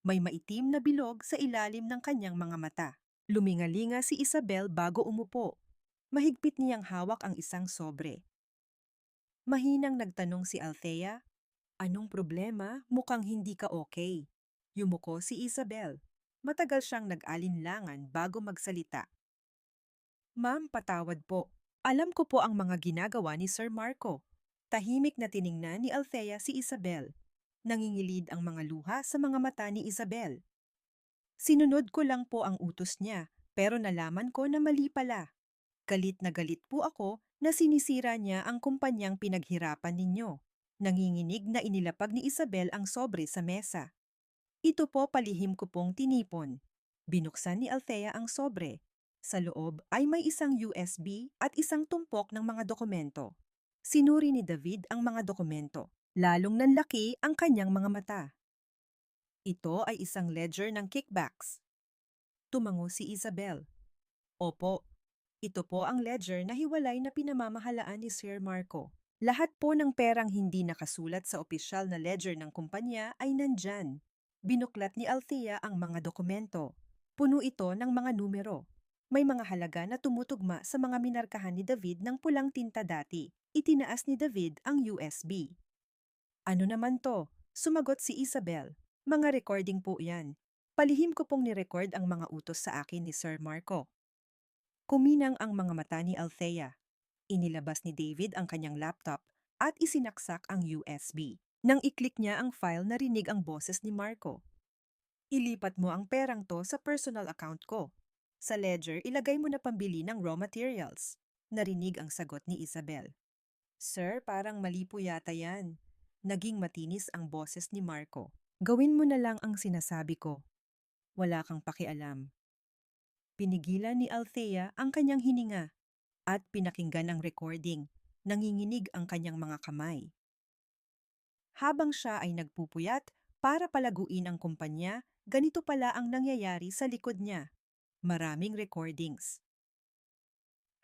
May maitim na bilog sa ilalim ng kanyang mga mata. Lumingalinga si Isabel bago umupo. Mahigpit niyang hawak ang isang sobre. Mahinang nagtanong si Althea, "Anong problema? Mukhang hindi ka okay." Yumuko si Isabel. Matagal siyang nag-alinlangan bago magsalita. "Ma'am, patawad po. Alam ko po ang mga ginagawa ni Sir Marco." Tahimik na tiningnan ni Althea si Isabel. Nangingilid ang mga luha sa mga mata ni Isabel. "Sinunod ko lang po ang utos niya, pero nalaman ko na mali pala. Galit na galit po ako na sinisira niya ang kumpanyang pinaghirapan ninyo." Nanginginig na inilapag ni Isabel ang sobre sa mesa. "Ito po palihim ko pong tinipon." Binuksan ni Althea ang sobre. Sa loob ay may isang USB at isang tumpok ng mga dokumento. Sinuri ni David ang mga dokumento. Lalong nanlaki ang kanyang mga mata. Ito ay isang ledger ng kickbacks. Tumango si Isabel. Opo, ito po ang ledger na hiwalay na pinamamahalaan ni Sir Marco. Lahat po ng perang hindi nakasulat sa opisyal na ledger ng kumpanya ay nandyan. Binuklat ni Althea ang mga dokumento. Puno ito ng mga numero. May mga halaga na tumutugma sa mga minarkahan ni David ng pulang tinta dati. Itinaas ni David ang USB. Ano naman to? Sumagot si Isabel. Mga recording po yan. Palihim ko pong ni-record ang mga utos sa akin ni Sir Marco. Kuminang ang mga mata ni Althea. Inilabas ni David ang kanyang laptop at isinaksak ang USB. Nang i-click niya ang file, narinig ang boses ni Marco. Ilipat mo ang perang to sa personal account ko. Sa ledger, ilagay mo na pambili ng raw materials. Narinig ang sagot ni Isabel. Sir, parang mali po yata yan. Naging matinis ang boses ni Marco. Gawin mo na lang ang sinasabi ko. Wala kang pakialam. Pinigilan ni Althea ang kanyang hininga at pinakinggan ang recording. Nanginginig ang kanyang mga kamay. Habang siya ay nagpupuyat para palaguin ang kumpanya, ganito pala ang nangyayari sa likod niya. Maraming recordings.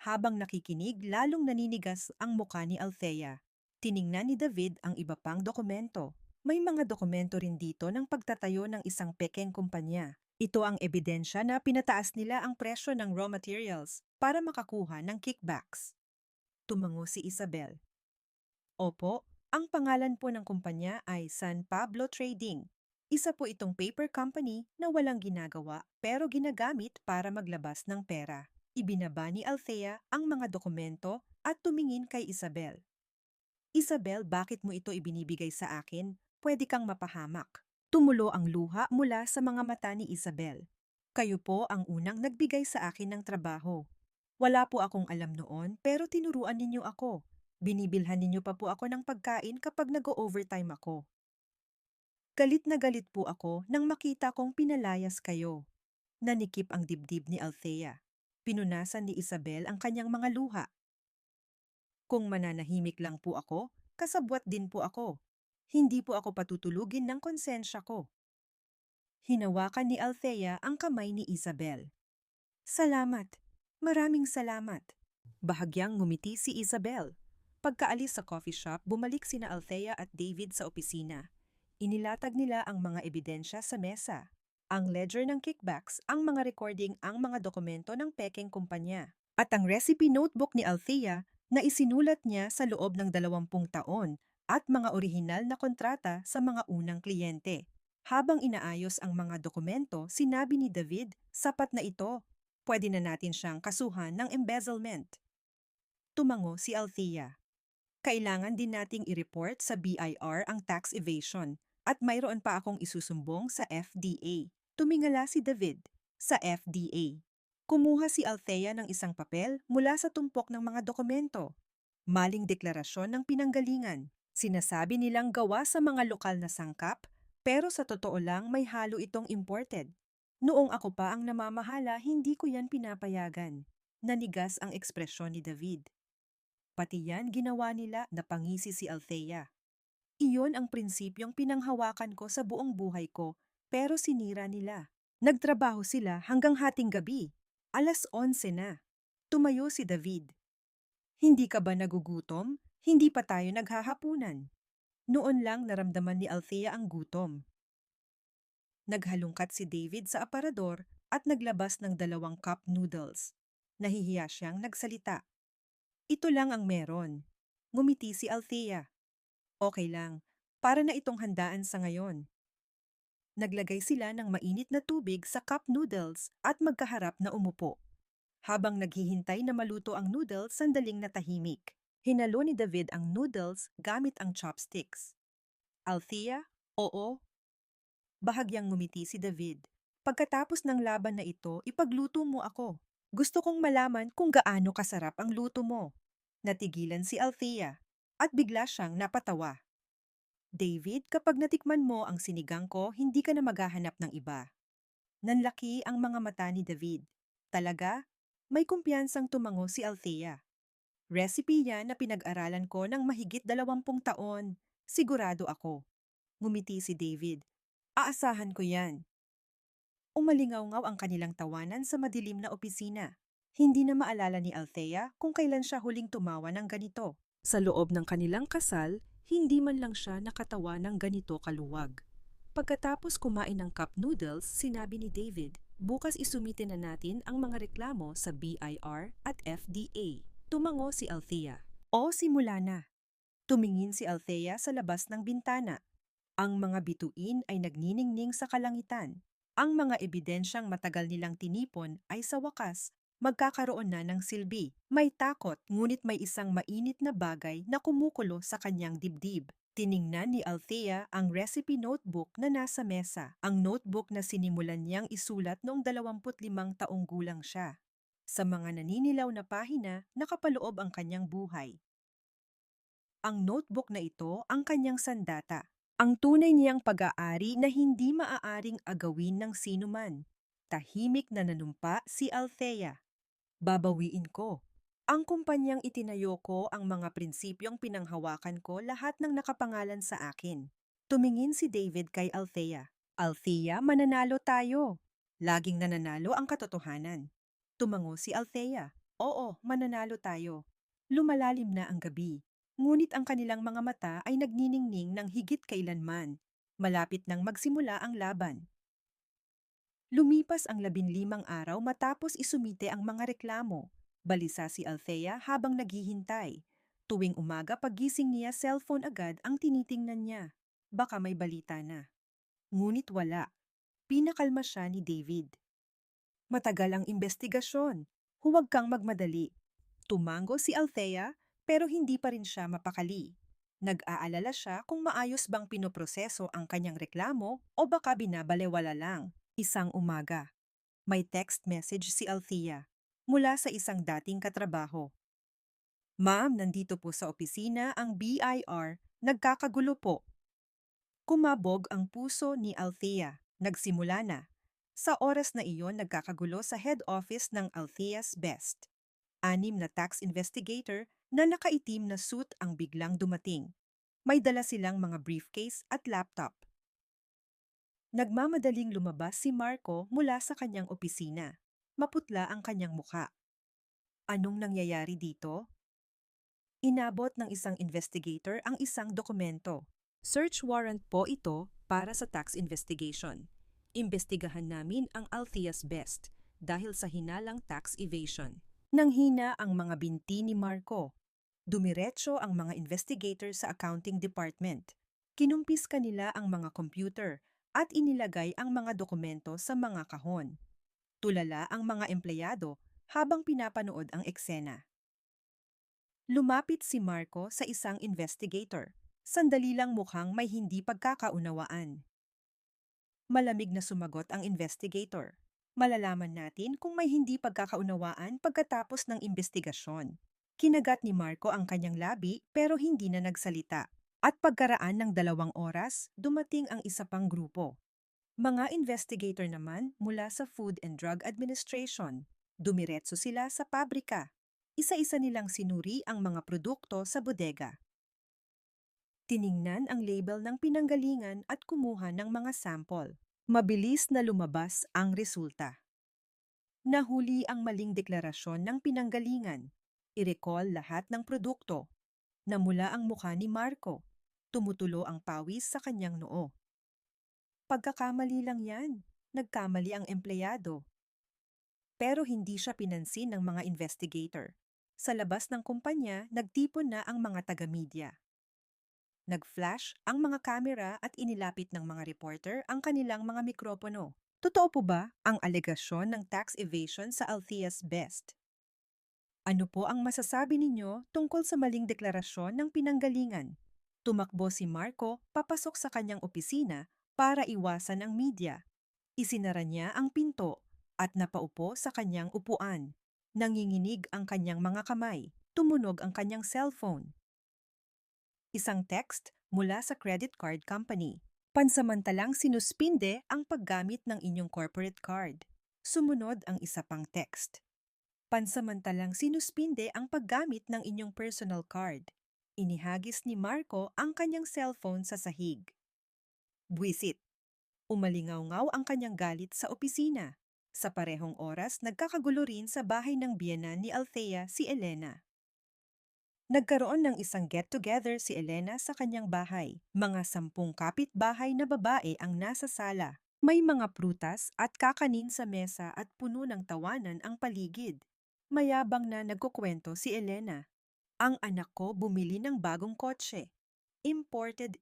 Habang nakikinig, lalong naninigas ang muka ni Althea. Tiningnan ni David ang iba pang dokumento. May mga dokumento rin dito ng pagtatayo ng isang pekeng kumpanya. Ito ang ebidensya na pinataas nila ang presyo ng raw materials para makakuha ng kickbacks. Tumango si Isabel. Opo, ang pangalan po ng kumpanya ay San Pablo Trading. Isa po itong paper company na walang ginagawa pero ginagamit para maglabas ng pera. Ibinaba ni Althea ang mga dokumento at tumingin kay Isabel. Isabel, bakit mo ito ibinibigay sa akin? Pwede kang mapahamak. Tumulo ang luha mula sa mga mata ni Isabel. Kayo po ang unang nagbigay sa akin ng trabaho. Wala po akong alam noon pero tinuruan ninyo ako. Binibilhan ninyo pa po ako ng pagkain kapag nag-overtime ako. Galit na galit po ako nang makita kong pinalayas kayo. Nanikip ang dibdib ni Althea. Pinunasan ni Isabel ang kanyang mga luha. Kung mananahimik lang po ako, kasabwat din po ako. Hindi po ako patutulugin ng konsensya ko. Hinawakan ni Althea ang kamay ni Isabel. Salamat. Maraming salamat. Bahagyang ngumiti si Isabel. Pagkaalis sa coffee shop, bumalik sina Althea at David sa opisina. Inilatag nila ang mga ebidensya sa mesa. Ang ledger ng kickbacks, ang mga recording, ang mga dokumento ng pekeng kumpanya. At ang recipe notebook ni Althea na isinulat niya sa loob ng 20 taon at mga orihinal na kontrata sa mga unang kliyente. Habang inaayos ang mga dokumento, sinabi ni David, sapat na ito. Pwede na natin siyang kasuhan ng embezzlement. Tumango si Althea. Kailangan din nating i-report sa BIR ang tax evasion at mayroon pa akong isusumbong sa FDA. Tumingala si David sa FDA. Kumuha si Althea ng isang papel mula sa tumpok ng mga dokumento. Maling deklarasyon ng pinanggalingan. Sinasabi nilang gawa sa mga lokal na sangkap, pero sa totoo lang may halo itong imported. Noong ako pa ang namamahala, hindi ko yan pinapayagan. Nanigas ang ekspresyon ni David. Pati yan ginawa nila, napangisi si Althea. Iyon ang prinsipyong pinanghawakan ko sa buong buhay ko, pero sinira nila. Nagtrabaho sila hanggang hating gabi. 11:00 na. Tumayo si David. Hindi ka ba nagugutom? Hindi pa tayo naghahapunan. Noon lang naramdaman ni Althea ang gutom. Naghalungkat si David sa aparador at naglabas ng 2 cup noodles. Nahihiya siyang nagsalita. Ito lang ang meron. Ngumiti si Althea. Okay lang, para na itong handaan sa ngayon. Naglagay sila ng mainit na tubig sa cup noodles at magkaharap na umupo. Habang naghihintay na maluto ang noodles, sandaling natahimik. Hinalo ni David ang noodles gamit ang chopsticks. Althea, oo. Bahagyang ngumiti si David. Pagkatapos ng laban na ito, ipagluto mo ako. Gusto kong malaman kung gaano kasarap ang luto mo. Natigilan si Althea at bigla siyang napatawa. David, kapag natikman mo ang sinigang ko, hindi ka na maghahanap ng iba. Nanlaki ang mga mata ni David. Talaga? May kumpiyansang tumango si Althea. Recipe yan na pinag-aralan ko ng mahigit 20 taon. Sigurado ako. Ngumiti si David. Aasahan ko yan. Umalingaw-ngaw ang kanilang tawanan sa madilim na opisina. Hindi na maalala ni Althea kung kailan siya huling tumawa ng ganito. Sa loob ng kanilang kasal, hindi man lang siya nakatawa ng ganito kaluwag. Pagkatapos kumain ng cup noodles, sinabi ni David, bukas isumitin na natin ang mga reklamo sa BIR at FDA. Tumango si Althea. O simula na. Tumingin si Althea sa labas ng bintana. Ang mga bituin ay nagniningning sa kalangitan. Ang mga ebidensyang matagal nilang tinipon ay sa wakas magkakaroon na ng silbi. May takot, ngunit may isang mainit na bagay na kumukulo sa kanyang dibdib. Tiningnan ni Althea ang recipe notebook na nasa mesa, ang notebook na sinimulan niyang isulat noong 25 taong gulang siya. Sa mga naninilaw na pahina, nakapaloob ang kanyang buhay. Ang notebook na ito ang kanyang sandata, ang tunay niyang pag-aari na hindi maaaring agawin ng sinuman. Tahimik na nanumpa si Althea. Babawiin ko. Ang kumpanyang itinayo ko, ang mga prinsipyong pinanghawakan ko, lahat ng nakapangalan sa akin. Tumingin si David kay Althea. Althea, mananalo tayo. Laging nananalo ang katotohanan. Tumango si Althea. Oo, mananalo tayo. Lumalalim na ang gabi. Ngunit ang kanilang mga mata ay nagniningning ng higit kailanman. Malapit nang magsimula ang laban. Lumipas ang 15 araw matapos isumite ang mga reklamo. Balisa si Althea habang naghihintay. Tuwing umaga pagising niya, cellphone agad ang tinitingnan niya. Baka may balita na. Ngunit wala. Pinakalma siya ni David. Matagal ang investigasyon. Huwag kang magmadali. Tumango si Althea pero hindi pa rin siya mapakali. Nag-aalala siya kung maayos bang pinoproseso ang kanyang reklamo o baka binabalewala lang. Isang umaga, may text message si Althea mula sa isang dating katrabaho. Ma'am, nandito po sa opisina ang BIR, nagkakagulo po. Kumabog ang puso ni Althea. Nagsimula na. Sa oras na iyon nagkakagulo sa head office ng Althea's Best. 6 na tax investigator na nakaitim na suit ang biglang dumating. May dala silang mga briefcase at laptop. Nagmamadaling lumabas si Marco mula sa kanyang opisina. Maputla ang kanyang muka. Anong nangyayari dito? Inabot ng isang investigator ang isang dokumento. Search warrant po ito para sa tax investigation. Imbestigahan namin ang Althea's Best dahil sa hinalang tax evasion. Nanghina ang mga binti ni Marco. Dumiretso ang mga investigator sa accounting department. Kinumpis kanila ang mga computer at inilagay ang mga dokumento sa mga kahon. Tulala ang mga empleyado habang pinapanood ang eksena. Lumapit si Marco sa isang investigator. Sandali lang mukhang may hindi pagkakaunawaan. Malamig na sumagot ang investigator. Malalaman natin kung may hindi pagkakaunawaan pagkatapos ng investigasyon. Kinagat ni Marco ang kanyang labi pero hindi na nagsalita. At pagkaraan ng 2 oras, dumating ang isa pang grupo. Mga investigator naman mula sa Food and Drug Administration. Dumiretso sila sa pabrika. Isa-isa nilang sinuri ang mga produkto sa bodega. Tiningnan ang label ng pinanggalingan at kumuha ng mga sample. Mabilis na lumabas ang resulta. Nahuli ang maling deklarasyon ng pinanggalingan. I-recall lahat ng produkto. Namula ang mukha ni Marco. Tumutulo ang pawis sa kanyang noo. Pagkakamali lang yan. Nagkamali ang empleyado. Pero hindi siya pinansin ng mga investigator. Sa labas ng kumpanya, nagtipon na ang mga taga-media. Nag-flash ang mga kamera at inilapit ng mga reporter ang kanilang mga mikropono. Totoo po ba ang alegasyon ng tax evasion sa Althea's Best? Ano po ang masasabi ninyo tungkol sa maling deklarasyon ng pinanggalingan? Tumakbo si Marco papasok sa kanyang opisina para iwasan ang media. Isinara niya ang pinto at napaupo sa kanyang upuan. Nanginginig ang kanyang mga kamay. Tumunog ang kanyang cellphone. Isang text mula sa credit card company. Pansamantalang sinuspinde ang paggamit ng inyong corporate card. Sumunod ang isa pang text. Pansamantalang sinuspinde ang paggamit ng inyong personal card. Inihagis ni Marco ang kanyang cellphone sa sahig. Buwisit. Umalingaw-ngaw ang kanyang galit sa opisina. Sa parehong oras, nagkakagulo rin sa bahay ng biyenan ni Althea si Elena. Nagkaroon ng isang get-together si Elena sa kanyang bahay. Mga 10 kapitbahay na babae ang nasa sala. May mga prutas at kakanin sa mesa at puno ng tawanan ang paligid. Mayabang na nagkukwento si Elena. Ang anak ko bumili ng bagong kotse. Imported.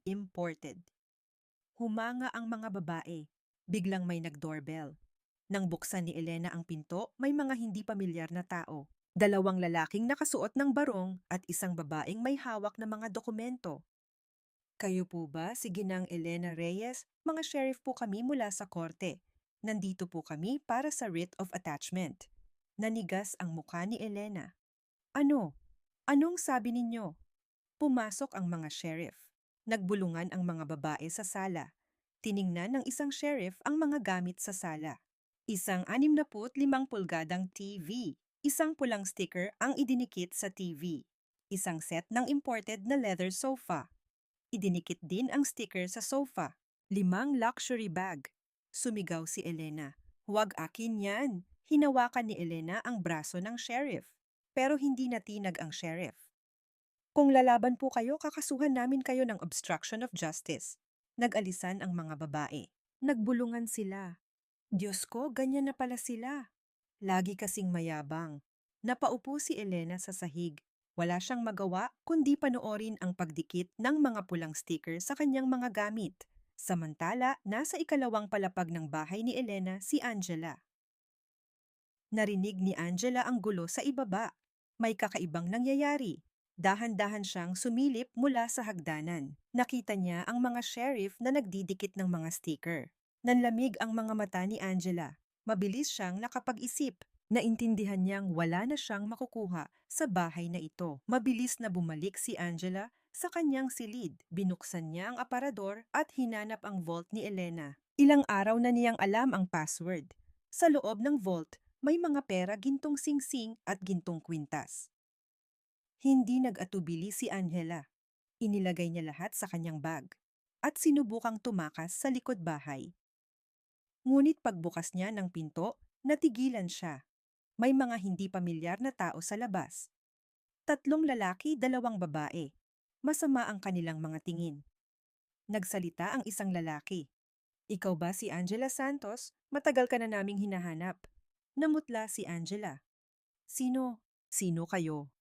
Humanga ang mga babae. Biglang may nag-doorbell. Nang buksan ni Elena ang pinto, may mga hindi pamilyar na tao. 2 lalaking nakasuot ng barong at isang babaeng may hawak na mga dokumento. Kayo po ba si Ginang Elena Reyes? Mga sheriff po kami mula sa korte. Nandito po kami para sa writ of attachment. Nanigas ang mukha ni Elena. Ano? Anong sabi ninyo? Pumasok ang mga sheriff. Nagbulungan ang mga babae sa sala. Tiningnan ng isang sheriff ang mga gamit sa sala. Isang 65 pulgadang TV. Isang pulang sticker ang idinikit sa TV. Isang set ng imported na leather sofa. Idinikit din ang sticker sa sofa. 5 luxury bag. Sumigaw si Elena. Huwag akin yan. Hinawakan ni Elena ang braso ng sheriff. Pero hindi natinag ang sheriff. Kung lalaban po kayo, kakasuhan namin kayo ng obstruction of justice. Nag-alisan ang mga babae. Nagbulungan sila. Diyos ko, ganyan na pala sila. Lagi kasing mayabang. Napaupo si Elena sa sahig. Wala siyang magawa kundi panoorin ang pagdikit ng mga pulang sticker sa kanyang mga gamit. Samantala, nasa ikalawang palapag ng bahay ni Elena si Angela. Narinig ni Angela ang gulo sa ibaba. May kakaibang nangyayari. Dahan-dahan siyang sumilip mula sa hagdanan. Nakita niya ang mga sheriff na nagdidikit ng mga sticker. Nanlamig ang mga mata ni Angela. Mabilis siyang nakapag-isip. Naintindihan niyang wala na siyang makukuha sa bahay na ito. Mabilis na bumalik si Angela sa kanyang silid. Binuksan niya ang aparador at hinanap ang vault ni Elena. Ilang araw na niyang alam ang password. Sa loob ng vault, may mga pera, gintong singsing at gintong kwintas. Hindi nag-atubili si Angela. Inilagay niya lahat sa kanyang bag at sinubukang tumakas sa likod bahay. Ngunit pagbukas niya ng pinto, natigilan siya. May mga hindi pamilyar na tao sa labas. 3 lalaki, 2 babae. Masama ang kanilang mga tingin. Nagsalita ang isang lalaki. Ikaw ba si Angela Santos? Matagal ka na naming hinahanap. Namutla si Angela. Sino? Sino kayo?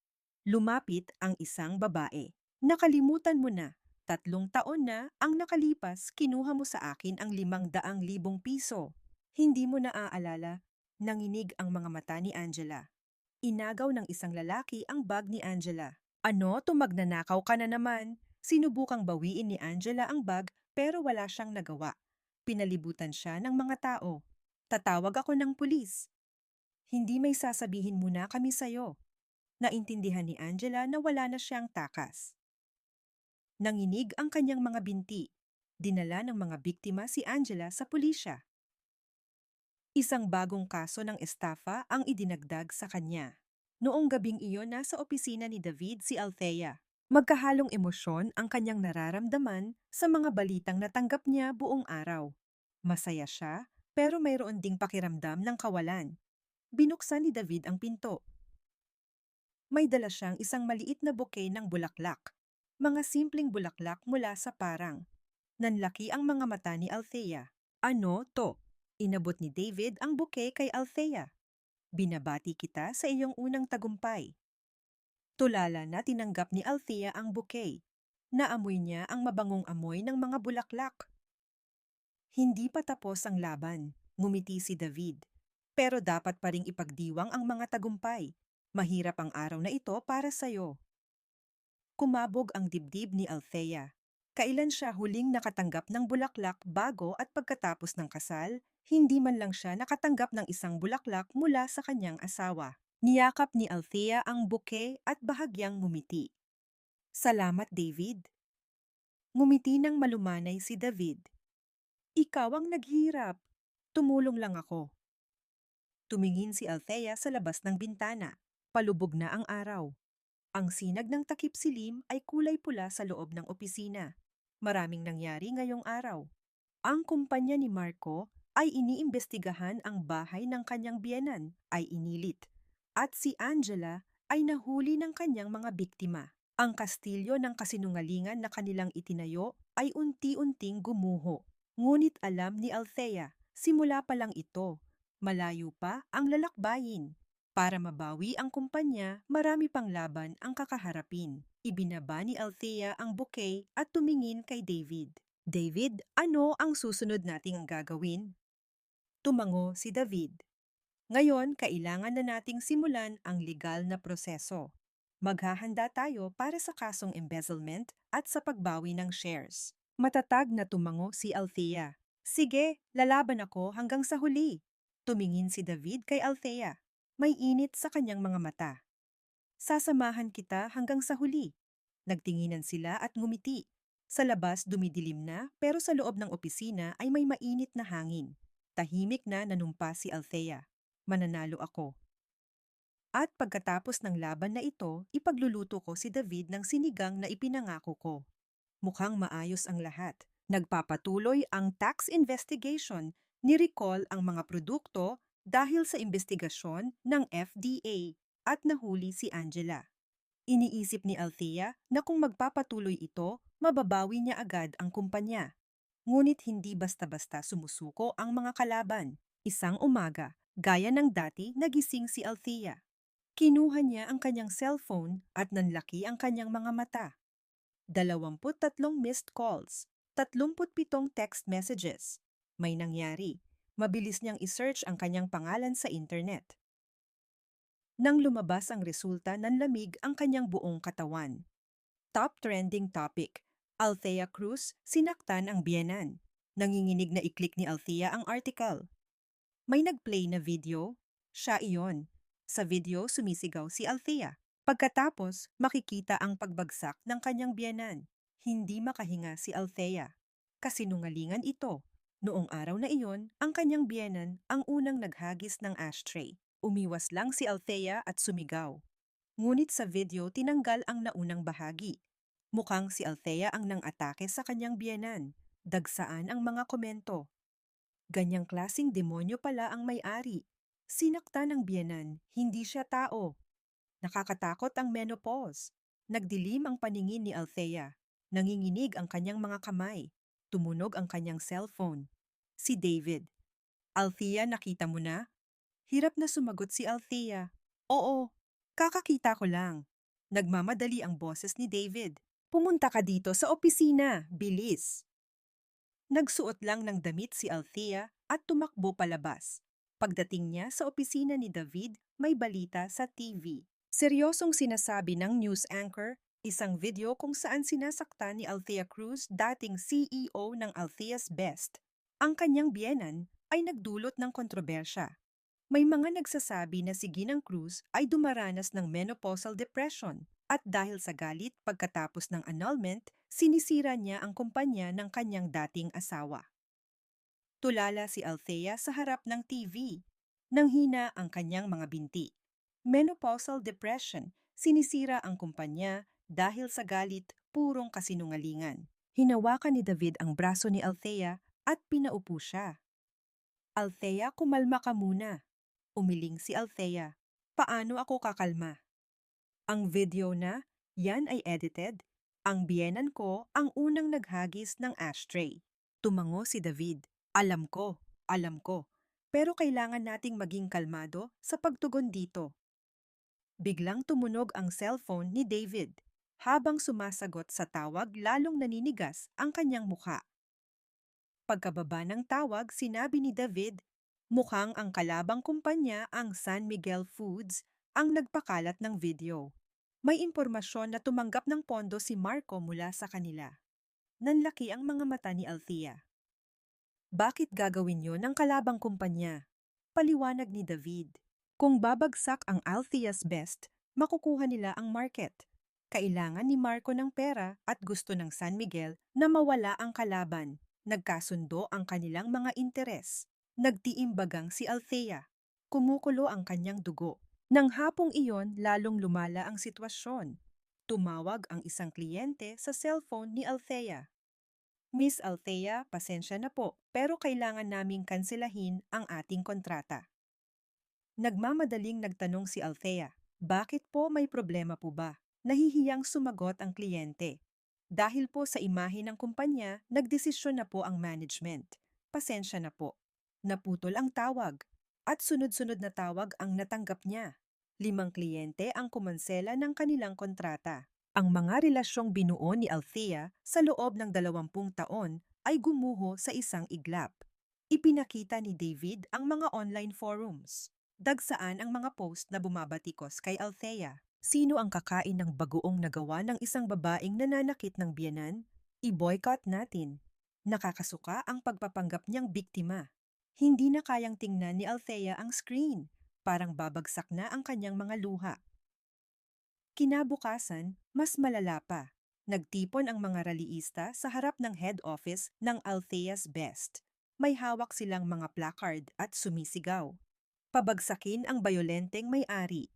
Lumapit ang isang babae. Nakalimutan mo na. 3 taon na ang nakalipas, kinuha mo sa akin ang 500,000 piso. Hindi mo naaalala? Nanginig ang mga mata ni Angela. Inagaw ng isang lalaki ang bag ni Angela. Ano, tumagnanakaw ka na naman? Sinubukang bawiin ni Angela ang bag pero wala siyang nagawa. Pinalibutan siya ng mga tao. Tatawag ako ng pulis. Hindi may sasabihin muna kami sayo. Naintindihan ni Angela na wala na siyang takas. Nanginig ang kanyang mga binti. Dinala ng mga biktima si Angela sa pulisya. Isang bagong kaso ng estafa ang idinagdag sa kanya. Noong gabing iyon, nasa opisina ni David si Althea. Magkahalong emosyon ang kanyang nararamdaman sa mga balitang natanggap niya buong araw. Masaya siya, pero mayroon ding pakiramdam ng kawalan. Binuksan ni David ang pinto. May dala siyang isang maliit na bouquet ng bulaklak. Mga simpleng bulaklak mula sa parang. Nanlaki ang mga mata ni Althea. Ano to? Inabot ni David ang bouquet kay Althea. Binabati kita sa iyong unang tagumpay. Tulala na tinanggap ni Althea ang bouquet. Naamoy niya ang mabangong amoy ng mga bulaklak. Hindi pa tapos ang laban, ngumiti si David. Pero dapat pa ring ipagdiwang ang mga tagumpay. Mahirap ang araw na ito para sa'yo. Kumabog ang dibdib ni Althea. Kailan siya huling nakatanggap ng bulaklak bago at pagkatapos ng kasal, hindi man lang siya nakatanggap ng isang bulaklak mula sa kanyang asawa. Niyakap ni Althea ang bouquet at bahagyang ngumiti. Salamat, David. Ngumiti ng malumanay si David. Ikaw ang naghirap. Tumulong lang ako. Tumingin si Althea sa labas ng bintana. Palubog na ang araw. Ang sinag ng takip silim ay kulay pula sa loob ng opisina. Maraming nangyari ngayong araw. Ang kumpanya ni Marco ay iniimbestigahan, ang bahay ng kanyang biyenan ay inilit. At si Angela ay nahuli ng kanyang mga biktima. Ang kastilyo ng kasinungalingan na kanilang itinayo ay unti-unting gumuho. Ngunit alam ni Althea, simula pa lang ito. Malayo pa ang lalakbayin. Para mabawi ang kumpanya, marami pang laban ang kakaharapin. Ibinaba ni Althea ang bouquet at tumingin kay David. David, ano ang susunod nating gagawin? Tumango si David. Ngayon, kailangan na nating simulan ang legal na proseso. Maghahanda tayo para sa kasong embezzlement at sa pagbawi ng shares. Matatag na tumango si Althea. Sige, lalaban ako hanggang sa huli. Tumingin si David kay Althea. May init sa kanyang mga mata. Sasamahan kita hanggang sa huli. Nagtinginan sila at ngumiti. Sa labas dumidilim na, pero sa loob ng opisina ay may mainit na hangin. Tahimik na nanumpa si Althea. Mananalo ako. At pagkatapos ng laban na ito, ipagluluto ko si David ng sinigang na ipinangako ko. Mukhang maayos ang lahat. Nagpapatuloy ang tax investigation Ni-recall ang mga produkto dahil sa investigasyon ng FDA at nahuli si Angela. Iniisip ni Althea na kung magpapatuloy ito, mababawi niya agad ang kumpanya. Ngunit hindi basta-basta sumusuko ang mga kalaban. Isang umaga, gaya ng dati, nagising si Althea. Kinuha niya ang kanyang cellphone at nanlaki ang kanyang mga mata. 23 missed calls, 37 text messages. May nangyari. Mabilis niyang isearch ang kanyang pangalan sa internet. Nang lumabas ang resulta, nanlamig ang kanyang buong katawan. Top trending topic, Althea Cruz, sinaktan ang biyenan. Nanginginig na i-click ni Althea ang article. May nag-play na video? Siya iyon. Sa video, sumisigaw si Althea. Pagkatapos, makikita ang pagbagsak ng kanyang biyenan. Hindi makahinga si Althea. Kasinungalingan ito. Noong araw na iyon, ang kanyang biyenan ang unang naghagis ng ashtray. Umiwas lang si Althea at sumigaw. Ngunit sa video, tinanggal ang naunang bahagi. Mukhang si Althea ang nang-atake sa kanyang biyenan. Dagsaan ang mga komento. Ganyang klasing demonyo pala ang may-ari. Sinaktan ng biyenan, hindi siya tao. Nakakatakot ang menopause. Nagdilim ang paningin ni Althea. Nanginginig ang kanyang mga kamay. Tumunog ang kanyang cellphone. Si David. Althea, nakita mo na? Hirap na sumagot si Althea. Oo, kakakita ko lang. Nagmamadali ang boses ni David. Pumunta ka dito sa opisina, bilis. Nagsuot lang ng damit si Althea at tumakbo palabas. Pagdating niya sa opisina ni David, may balita sa TV. Seryosong sinasabi ng news anchor, isang video kung saan sinasaktan ni Althea Cruz, dating CEO ng Althea's Best. Ang kanyang biyenan ay nagdulot ng kontrobersya. May mga nagsasabi na si Ginang Cruz ay dumaranas ng menopausal depression at dahil sa galit pagkatapos ng annulment, sinisira niya ang kumpanya ng kanyang dating asawa. Tulala si Althea sa harap ng TV. Nanghina ang kanyang mga binti. Menopausal depression, sinisira ang kumpanya dahil sa galit, purong kasinungalingan. Hinawakan ni David ang braso ni Althea at pinaupo siya. Althea, kumalma ka muna. Umiling si Althea. Paano ako kakalma? Ang video na, yan ay edited. Ang biyenan ko ang unang naghagis ng ashtray. Tumango si David. Alam ko. Pero kailangan nating maging kalmado sa pagtugon dito. Biglang tumunog ang cellphone ni David. Habang sumasagot sa tawag, lalong naninigas ang kanyang mukha. Pagkababa ng tawag, sinabi ni David, mukhang ang kalabang kumpanya, ang San Miguel Foods, ang nagpakalat ng video. May impormasyon na tumanggap ng pondo si Marco mula sa kanila. Nanlaki ang mga mata ni Althea. Bakit gagawin yon ng kalabang kumpanya? Paliwanag ni David. Kung babagsak ang Althea's Best, makukuha nila ang market. Kailangan ni Marco ng pera at gusto ng San Miguel na mawala ang kalaban. Nagkasundo ang kanilang mga interes. Nagtiimbagang si Althea. Kumukulo ang kanyang dugo. Nang hapong iyon, lalong lumala ang sitwasyon. Tumawag ang isang kliyente sa cellphone ni Althea. Miss Althea, pasensya na po, pero kailangan naming kanselahin ang ating kontrata. Nagmamadaling nagtanong si Althea, bakit po, may problema po ba? Nahihiyang sumagot ang kliyente. Dahil po sa imahe ng kumpanya, nagdesisyon na po ang management. Pasensya na po. Naputol ang tawag. At sunod-sunod na tawag ang natanggap niya. 5 kliyente ang kumansela ng kanilang kontrata. Ang mga relasyong binuo ni Althea sa loob ng 20 taon ay gumuho sa isang iglap. Ipinakita ni David ang mga online forums. Dagsaan ang mga post na bumabatikos kay Althea. Sino ang kakain ng bagoong nagawa ng isang babaeng nananakit ng biyenan? I-boycott natin. Nakakasuka ang pagpapanggap niyang biktima. Hindi na kayang tingnan ni Althea ang screen. Parang babagsak na ang kanyang mga luha. Kinabukasan, mas malala pa. Nagtipon ang mga raliista sa harap ng head office ng Althea's Best. May hawak silang mga placard at sumisigaw. Pabagsakin ang bayolenteng may-ari.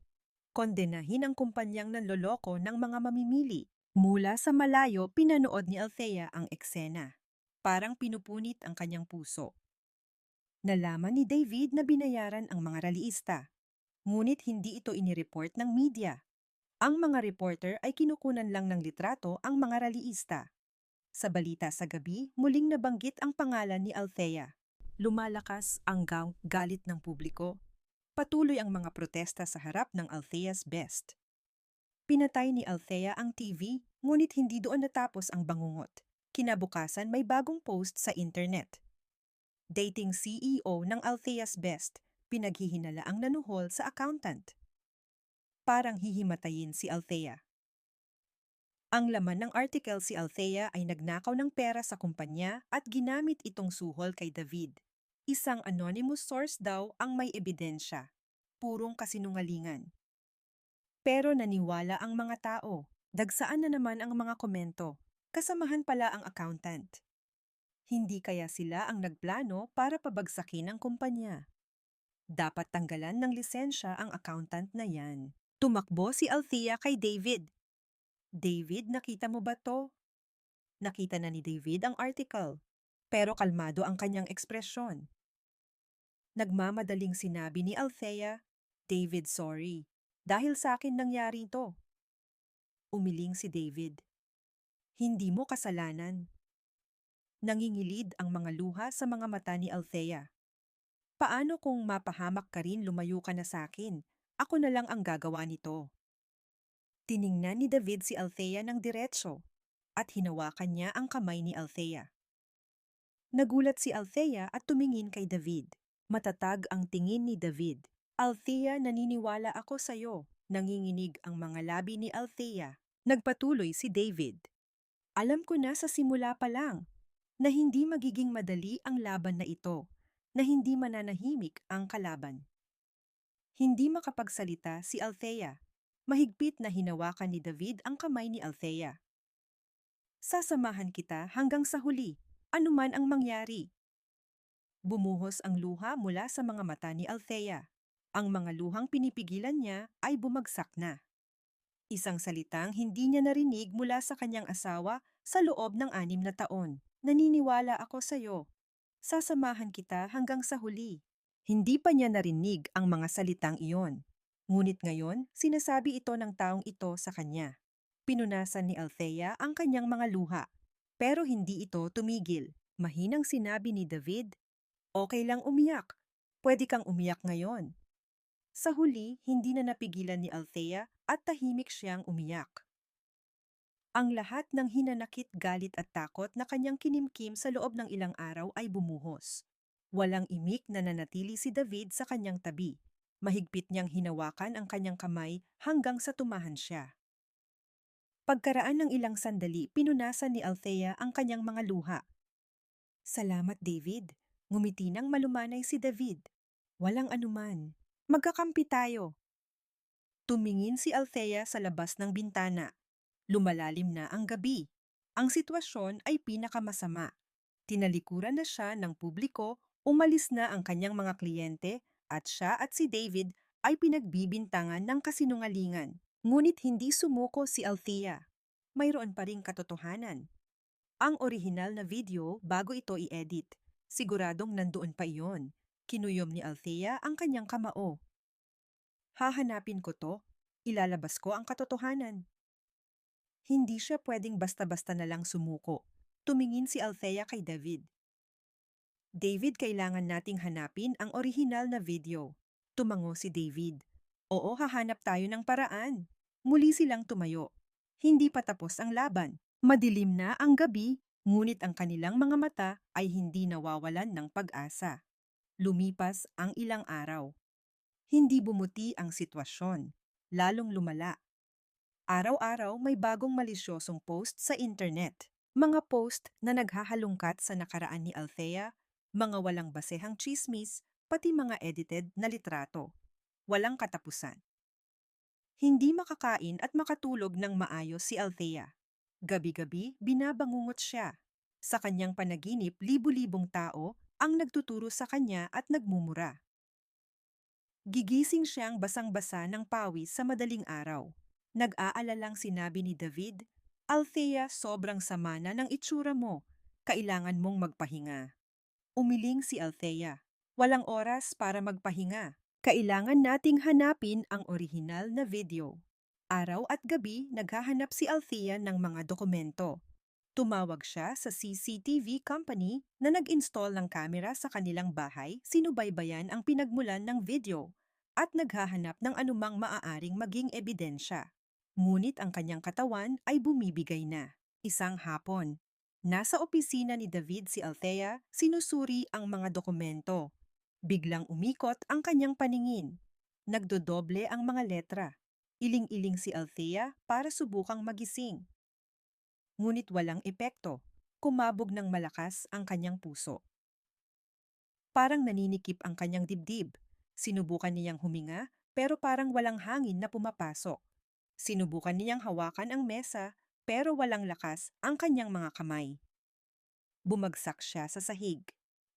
Kondenahin ang kumpanyang nanloloko ng mga mamimili. Mula sa malayo, pinanood ni Althea ang eksena. Parang pinupunit ang kanyang puso. Nalaman ni David na binayaran ang mga raliista, ngunit hindi ito inireport ng media. Ang mga reporter ay kinukunan lang ng litrato ang mga raliista. Sa balita sa gabi, muling nabanggit ang pangalan ni Althea. Lumalakas ang galit ng publiko. Patuloy ang mga protesta sa harap ng Althea's Best. Pinatay ni Althea ang TV, ngunit hindi doon natapos ang bangungot. Kinabukasan may bagong post sa internet. Dating CEO ng Althea's Best, pinaghihinala ang nanuhol sa accountant. Parang hihimatayin si Althea. Ang laman ng article, si Althea ay nagnakaw ng pera sa kumpanya at ginamit itong suhol kay David. Isang anonymous source daw ang may ebidensya. Purong kasinungalingan. Pero naniwala ang mga tao. Dagsaan na naman ang mga komento. Kasamahan pala ang accountant. Hindi kaya sila ang nagplano para pabagsakin ang kumpanya? Dapat tanggalan ng lisensya ang accountant na yan. Tumakbo si Althea kay David. David, nakita mo ba to? Nakita na ni David ang article, pero kalmado ang kanyang ekspresyon. Nagmamadaling sinabi ni Althea, "David, sorry. Dahil sa akin nangyari ito." Umiling si David. Hindi mo kasalanan. Nangingilid ang mga luha sa mga mata ni Althea. Paano kung mapahamak ka rin, lumayo ka na sa akin? Ako na lang ang gagawa nito. Tiningnan ni David si Althea ng diretso at hinawakan niya ang kamay ni Althea. Nagulat si Althea at tumingin kay David. Matatag ang tingin ni David. "Althea, naniniwala ako sa'yo." Nanginginig ang mga labi ni Althea. Nagpatuloy si David. "Alam ko na sa simula pa lang na hindi magiging madali ang laban na ito, na hindi mananahimik ang kalaban." Hindi makapagsalita si Althea. Mahigpit na hinawakan ni David ang kamay ni Althea. "Sasamahan kita hanggang sa huli, anuman ang mangyari." Bumuhos ang luha mula sa mga mata ni Althea. Ang mga luhang pinipigilan niya ay bumagsak na. Isang salitang hindi niya narinig mula sa kanyang asawa sa loob ng 6 na taon. "Naniniwala ako sa'yo. Sasamahan kita hanggang sa huli." Hindi pa niya narinig ang mga salitang iyon. Ngunit ngayon, sinasabi ito ng taong ito sa kanya. Pinunasan ni Althea ang kanyang mga luha. Pero hindi ito tumigil. Mahinang sinabi ni David, "Okay lang umiyak. Pwede kang umiyak ngayon." Sa huli, hindi na napigilan ni Althea at tahimik siyang umiyak. Ang lahat ng hinanakit, galit at takot na kanyang kinimkim sa loob ng ilang araw ay bumuhos. Walang imik na nanatili si David sa kanyang tabi. Mahigpit niyang hinawakan ang kanyang kamay hanggang sa tumahan siya. Pagkaraan ng ilang sandali, pinunasan ni Althea ang kanyang mga luha. "Salamat, David." Ngumiti nang malumanay si David. "Walang anuman. Magkakampi tayo." Tumingin si Althea sa labas ng bintana. Lumalalim na ang gabi. Ang sitwasyon ay pinakamasama. Tinalikuran na siya ng publiko, umalis na ang kanyang mga kliyente, at siya at si David ay pinagbibintangan ng kasinungalingan. Ngunit hindi sumuko si Althea. Mayroon pa ring katotohanan. Ang orihinal na video bago ito i-edit. Siguradong nandoon pa iyon. Kinuyom ni Althea ang kanyang kamao. "Hahanapin ko to. Ilalabas ko ang katotohanan." Hindi siya pwedeng basta-basta na lang sumuko. Tumingin si Althea kay David. "David, kailangan nating hanapin ang orihinal na video." Tumango si David. "Oo, hahanap tayo ng paraan." Muli silang tumayo. Hindi pa tapos ang laban. Madilim na ang gabi, ngunit ang kanilang mga mata ay hindi nawawalan ng pag-asa. Lumipas ang ilang araw. Hindi bumuti ang sitwasyon. Lalong lumala. Araw-araw may bagong malisyosong post sa internet. Mga post na naghahalungkat sa nakaraan ni Althea, mga walang basehang chismis, pati mga edited na litrato. Walang katapusan. Hindi makakain at makatulog ng maayos si Althea. Gabi-gabi, binabangungot siya. Sa kanyang panaginip, libu-libong tao ang nagtuturo sa kanya at nagmumura. Gigising siyang basang-basa ng pawis sa madaling araw. Nag-aalalang sinabi ni David, "Althea, sobrang sama na ng itsura mo. Kailangan mong magpahinga." Umiling si Althea. Walang oras para magpahinga. Kailangan nating hanapin ang orihinal na video. Araw at gabi naghahanap si Althea ng mga dokumento. Tumawag siya sa CCTV company na nag-install ng kamera sa kanilang bahay, sinubaybayan ang pinagmulan ng video, at naghahanap ng anumang maaaring maging ebidensya. Ngunit ang kanyang katawan ay bumibigay na. Isang hapon, nasa opisina ni David si Althea, sinusuri ang mga dokumento. Biglang umikot ang kanyang paningin. Nagdodoble ang mga letra. Iling-iling si Althea para subukang magising. Ngunit walang epekto. Kumabog ng malakas ang kanyang puso. Parang naninikip ang kanyang dibdib. Sinubukan niyang huminga, pero parang walang hangin na pumapasok. Sinubukan niyang hawakan ang mesa, pero walang lakas ang kanyang mga kamay. Bumagsak siya sa sahig.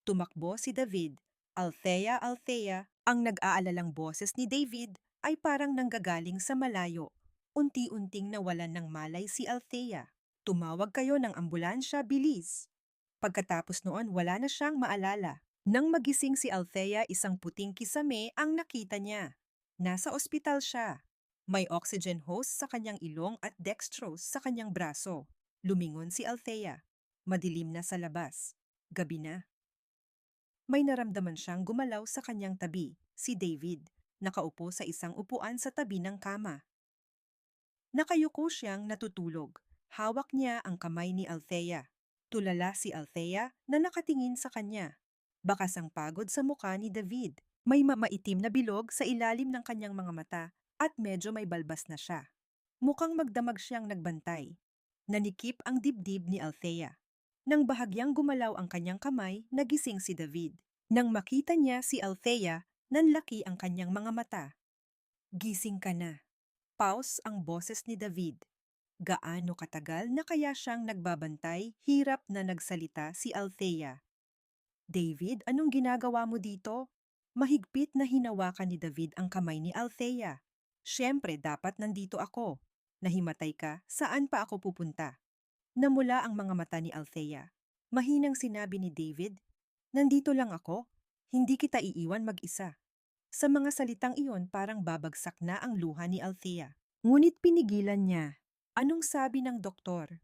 Tumakbo si David. Althea, Althea, ang nag-aalalang boses ni David ay parang nanggagaling sa malayo. Unti-unting nawalan ng malay si Althea. Tumawag kayo ng ambulansya, bilis. Pagkatapos noon, wala na siyang maalala. Nang magising si Althea, isang puting kisame ang nakita niya. Nasa ospital siya. May oxygen hose sa kanyang ilong at dextrose sa kanyang braso. Lumingon si Althea. Madilim na sa labas. Gabi na. May naramdaman siyang gumalaw sa kanyang tabi, si David, nakaupo sa isang upuan sa tabi ng kama. Nakayuko siyang natutulog. Hawak niya ang kamay ni Althea. Tulala si Althea na nakatingin sa kanya. Bakas ang pagod sa mukha ni David. May mamaitim na bilog sa ilalim ng kanyang mga mata at medyo may balbas na siya. Mukhang magdamag siyang nagbantay. Nanikip ang dibdib ni Althea. Nang bahagyang gumalaw ang kanyang kamay, nagising si David. Nang makita niya si Althea, nanlaki ang kanyang mga mata. Gising ka na. Pause ang boses ni David. Gaano katagal na kaya siyang nagbabantay, hirap na nagsalita si Althea. David, anong ginagawa mo dito? Mahigpit na hinawakan ni David ang kamay ni Althea. Siyempre, dapat nandito ako. Nahimatay ka, saan pa ako pupunta? Namula ang mga mata ni Althea. Mahinang sinabi ni David, nandito lang ako. Hindi kita iiwan mag-isa. Sa mga salitang iyon, parang babagsak na ang luha ni Althea. Ngunit pinigilan niya. Anong sabi ng doktor?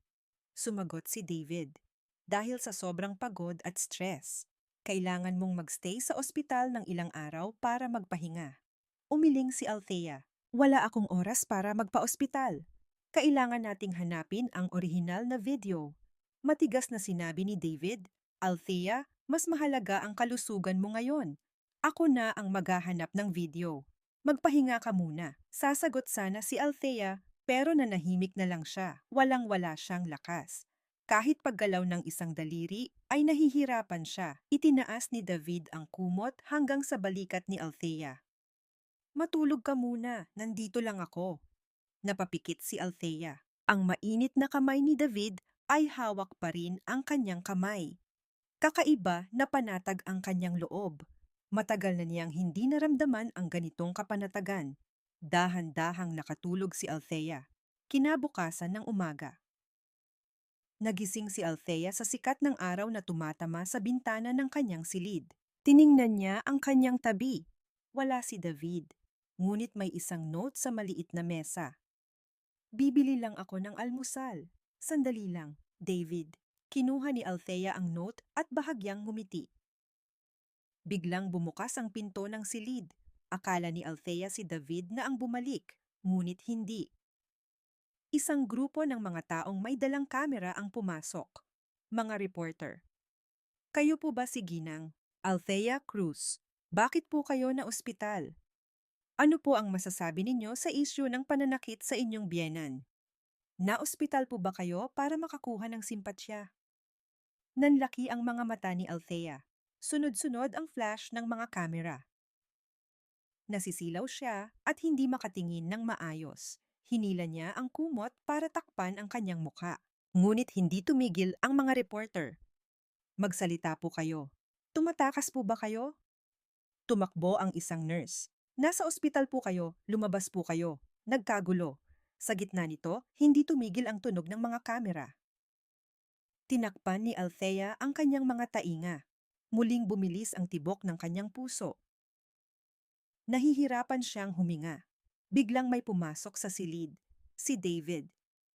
Sumagot si David. Dahil sa sobrang pagod at stress, kailangan mong magstay sa ospital ng ilang araw para magpahinga. Umiling si Althea. Wala akong oras para magpa-ospital. Kailangan nating hanapin ang orihinal na video. Matigas na sinabi ni David, Althea, mas mahalaga ang kalusugan mo ngayon. Ako na ang maghahanap ng video. Magpahinga ka muna. Sasagot sana si Althea, pero nanahimik na lang siya. Walang-wala siyang lakas. Kahit paggalaw ng isang daliri, ay nahihirapan siya. Itinaas ni David ang kumot hanggang sa balikat ni Althea. Matulog ka muna, nandito lang ako. Napapikit si Althea. Ang mainit na kamay ni David ay hawak pa rin ang kanyang kamay. Kakaiba na panatag ang kanyang loob. Matagal na niyang hindi naramdaman ang ganitong kapanatagan. Dahan-dahang nakatulog si Althea. Kinabukasan ng umaga. Nagising si Althea sa sikat ng araw na tumatama sa bintana ng kanyang silid. Tiningnan niya ang kanyang tabi. Wala si David. Ngunit may isang note sa maliit na mesa. Bibili lang ako ng almusal. Sandali lang, David. Kinuha ni Althea ang note at bahagyang ngumiti. Biglang bumukas ang pinto ng silid. Akala ni Althea si David na ang bumalik, ngunit hindi. Isang grupo ng mga taong may dalang kamera ang pumasok. Mga reporter. Kayo po ba si Ginang? Althea Cruz. Bakit po kayo na ospital? Ano po ang masasabi ninyo sa issue ng pananakit sa inyong biyenan? Na-ospital po ba kayo para makakuha ng simpatsya? Nanlaki ang mga mata ni Althea. Sunod-sunod ang flash ng mga kamera. Nasisilaw siya at hindi makatingin ng maayos. Hinila niya ang kumot para takpan ang kanyang mukha. Ngunit hindi tumigil ang mga reporter. Magsalita po kayo. Tumatakas po ba kayo? Tumakbo ang isang nurse. Nasa ospital po kayo, lumabas po kayo. Nagkagulo. Sa gitna nito, hindi tumigil ang tunog ng mga kamera. Tinakpan ni Althea ang kanyang mga tainga. Muling bumilis ang tibok ng kanyang puso. Nahihirapan siyang huminga. Biglang may pumasok sa silid. Si David.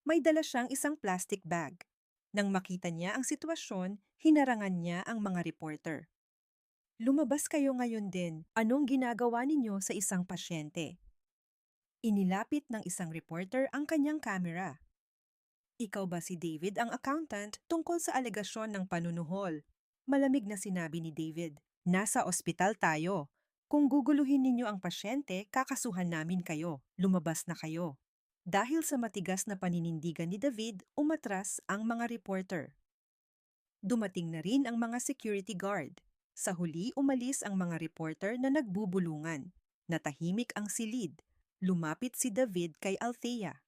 May dala siyang isang plastic bag. Nang makita niya ang sitwasyon, hinarangan niya ang mga reporter. Lumabas kayo ngayon din. Anong ginagawa ninyo sa isang pasyente? Inilapit ng isang reporter ang kanyang kamera. Ikaw ba si David ang accountant tungkol sa alegasyon ng panunuhol? Malamig na sinabi ni David, nasa ospital tayo. Kung guguluhin ninyo ang pasyente, kakasuhan namin kayo. Lumabas na kayo. Dahil sa matigas na paninindigan ni David, umatras ang mga reporter. Dumating na rin ang mga security guard. Sa huli, umalis ang mga reporter na nagbubulungan. Natahimik ang silid. Lumapit si David kay Althea.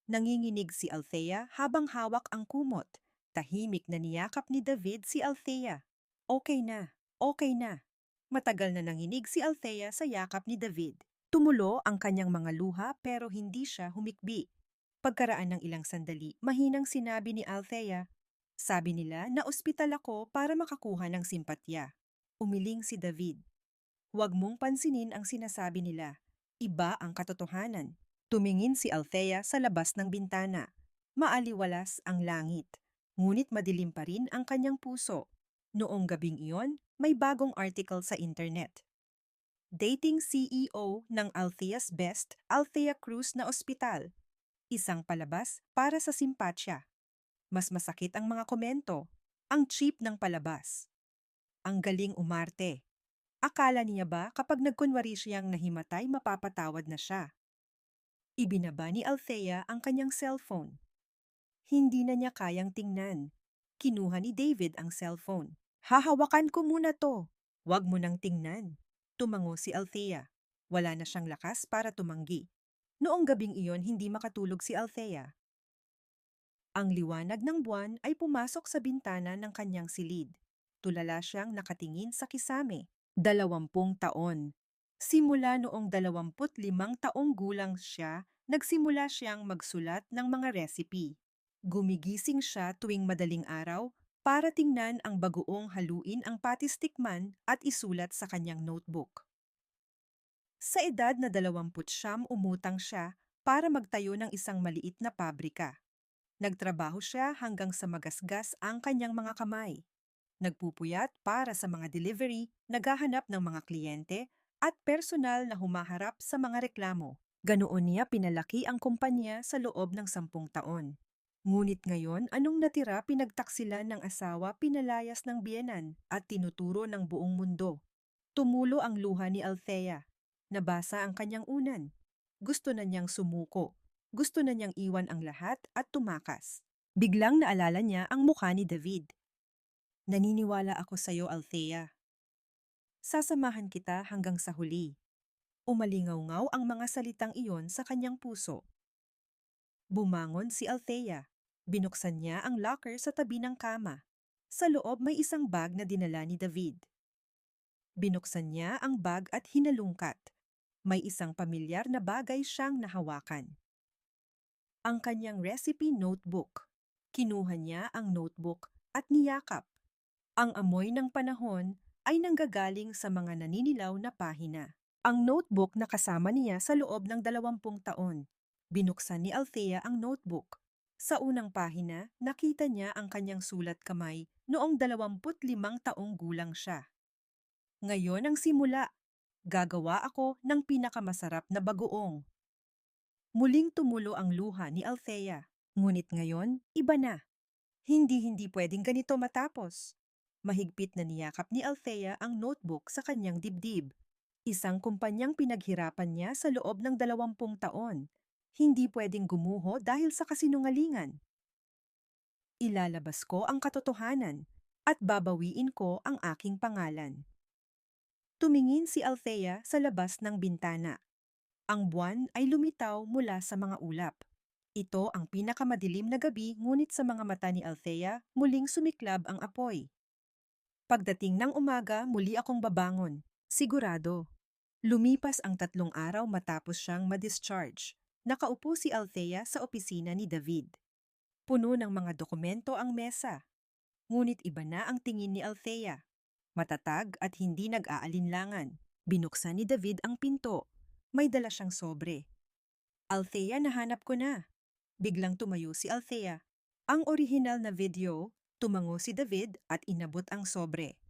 Nanginginig si Althea habang hawak ang kumot. Tahimik na niyakap ni David si Althea. Okay na, okay na. Matagal na nanginig si Althea sa yakap ni David. Tumulo ang kanyang mga luha pero hindi siya humikbi. Pagkaraan ng ilang sandali, mahinang sinabi ni Althea, sabi nila na ospital ako para makakuha ng simpatya. Umiling si David. Huwag mong pansinin ang sinasabi nila. Iba ang katotohanan. Tumingin si Althea sa labas ng bintana. Maaliwalas ang langit. Ngunit madilim pa rin ang kanyang puso. Noong gabing iyon, may bagong article sa internet. Dating CEO ng Althea's Best, Althea Cruz na ospital. Isang palabas para sa simpatya. Mas masakit ang mga komento. Ang cheap ng palabas. Ang galing umarte. Akala niya ba kapag nagkunwari siyang nahimatay mapapatawad na siya? Ibinaba ni Althea ang kanyang cellphone. Hindi na niya kayang tingnan. Kinuha ni David ang cellphone. Hahawakan ko muna to. Huwag mo nang tingnan. Tumango si Althea. Wala na siyang lakas para tumanggi. Noong gabing iyon hindi makatulog si Althea. Ang liwanag ng buwan ay pumasok sa bintana ng kanyang silid. Tulala siyang nakatingin sa kisame. 20 taon. Simula noong 25 taong gulang siya, nagsimula siyang magsulat ng mga recipe. Gumigising siya tuwing madaling araw para tingnan ang bagoong haluin ang patistikman at isulat sa kanyang notebook. Sa edad na 29, umutang siya para magtayo ng isang maliit na pabrika. Nagtrabaho siya hanggang sa magasgas ang kanyang mga kamay. Nagpupuyat para sa mga delivery, naghahanap ng mga kliyente, at personal na humaharap sa mga reklamo. Ganoon niya pinalaki ang kumpanya sa loob ng 10 taon. Ngunit ngayon, anong natira pinagtaksilan ng asawa, pinalayas ng biyenan at tinuturo ng buong mundo. Tumulo ang luha ni Althea. Nabasa ang kanyang unan. Gusto na niyang sumuko. Gusto na niyang iwan ang lahat at tumakas. Biglang naalala niya ang mukha ni David. Naniniwala ako sa iyo, Althea. Sasamahan kita hanggang sa huli. Umalingaw-ngaw ang mga salitang iyon sa kanyang puso. Bumangon si Althea. Binuksan niya ang locker sa tabi ng kama. Sa loob may isang bag na dinala ni David. Binuksan niya ang bag at hinalungkat. May isang pamilyar na bagay siyang nahawakan. Ang kanyang recipe notebook. Kinuha niya ang notebook at niyakap. Ang amoy ng panahon ay nanggagaling sa mga naninilaw na pahina. Ang notebook na kasama niya sa loob ng 20 taon. Binuksan ni Althea ang notebook. Sa unang pahina, nakita niya ang kanyang sulat kamay noong 25 taong gulang siya. Ngayon ang simula. Gagawa ako ng pinakamasarap na bagoong. Muling tumulo ang luha ni Althea. Ngunit ngayon, iba na. Hindi pwedeng ganito matapos. Mahigpit na niyakap ni Althea ang notebook sa kanyang dibdib. Isang kumpanyang pinaghirapan niya sa loob ng 20 taon. Hindi pwedeng gumuho dahil sa kasinungalingan. Ilalabas ko ang katotohanan at babawiin ko ang aking pangalan. Tumingin si Althea sa labas ng bintana. Ang buwan ay lumitaw mula sa mga ulap. Ito ang pinakamadilim na gabi, ngunit sa mga mata ni Althea muling sumiklab ang apoy. Pagdating ng umaga, muli akong babangon. Sigurado. Lumipas ang 3 araw matapos siyang ma-discharge. Nakaupo si Althea sa opisina ni David. Puno ng mga dokumento ang mesa. Ngunit iba na ang tingin ni Althea. Matatag at hindi nag-aalinlangan. Binuksan ni David ang pinto. May dala siyang sobre. Althea, nahanap ko na. Biglang tumayo si Althea. Ang orihinal na video, tumango si David at inabot ang sobre.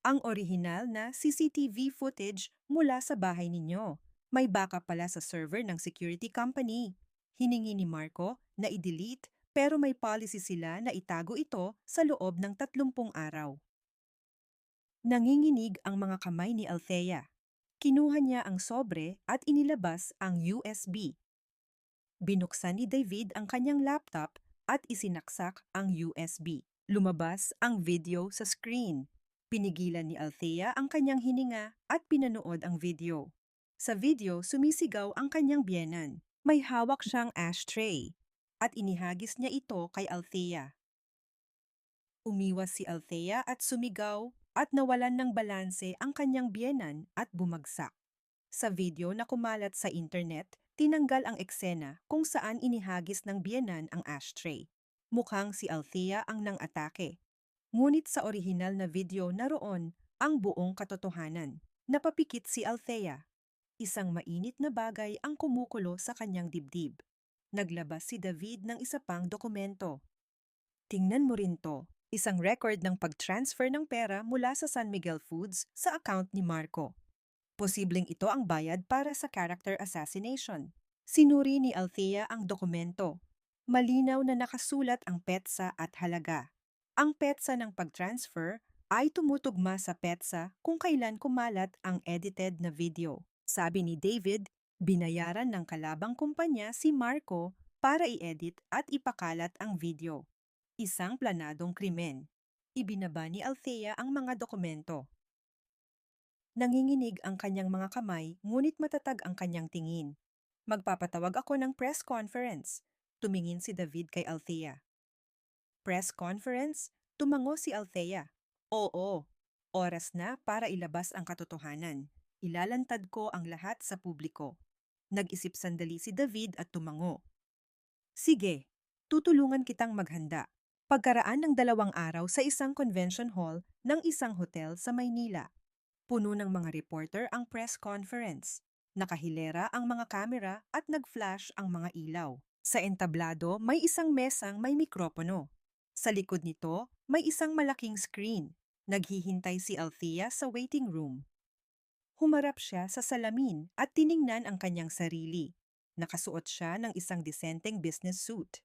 Ang orihinal na CCTV footage mula sa bahay ninyo. May backup pala sa server ng security company. Hiningi ni Marco na i-delete pero may policy sila na itago ito sa loob ng 30 araw. Nanginginig ang mga kamay ni Althea. Kinuha niya ang sobre at inilabas ang USB. Binuksan ni David ang kanyang laptop at isinaksak ang USB. Lumabas ang video sa screen. Pinigilan ni Althea ang kanyang hininga at pinanood ang video. Sa video, sumisigaw ang kanyang biyenan. May hawak siyang ashtray at inihagis niya ito kay Althea. Umiwas si Althea at sumigaw at nawalan ng balanse ang kanyang biyenan at bumagsak. Sa video na kumalat sa internet, tinanggal ang eksena kung saan inihagis ng biyenan ang ashtray. Mukhang si Althea ang nang-atake. Ngunit sa orihinal na video naroon ang buong katotohanan. Napapikit si Althea. Isang mainit na bagay ang kumukulo sa kanyang dibdib. Naglabas si David ng isa pang dokumento. Tingnan mo rin to. Isang record ng pag-transfer ng pera mula sa San Miguel Foods sa account ni Marco. Posibleng ito ang bayad para sa character assassination. Sinuri ni Althea ang dokumento. Malinaw na nakasulat ang petsa at halaga. Ang petsa ng pag-transfer ay tumutugma sa petsa kung kailan kumalat ang edited na video. Sabi ni David, binayaran ng kalabang kumpanya si Marco para i-edit at ipakalat ang video. Isang planadong krimen. Ibinaba ni Althea ang mga dokumento. Nanginginig ang kanyang mga kamay, ngunit matatag ang kanyang tingin. Magpapatawag ako ng press conference. Tumingin si David kay Althea. Press conference? Tumango si Althea. Oo, oras na para ilabas ang katotohanan. Ilalantad ko ang lahat sa publiko. Nag-isip sandali si David at tumango. Sige, tutulungan kitang maghanda. Pagkaraan ng 2 araw sa isang convention hall ng isang hotel sa Maynila. Puno ng mga reporter ang press conference. Nakahilera ang mga kamera at nag-flash ang mga ilaw. Sa entablado, may isang mesang may mikropono. Sa likod nito, may isang malaking screen. Naghihintay si Althea sa waiting room. Humarap siya sa salamin at tiningnan ang kanyang sarili. Nakasuot siya ng isang disenteng business suit.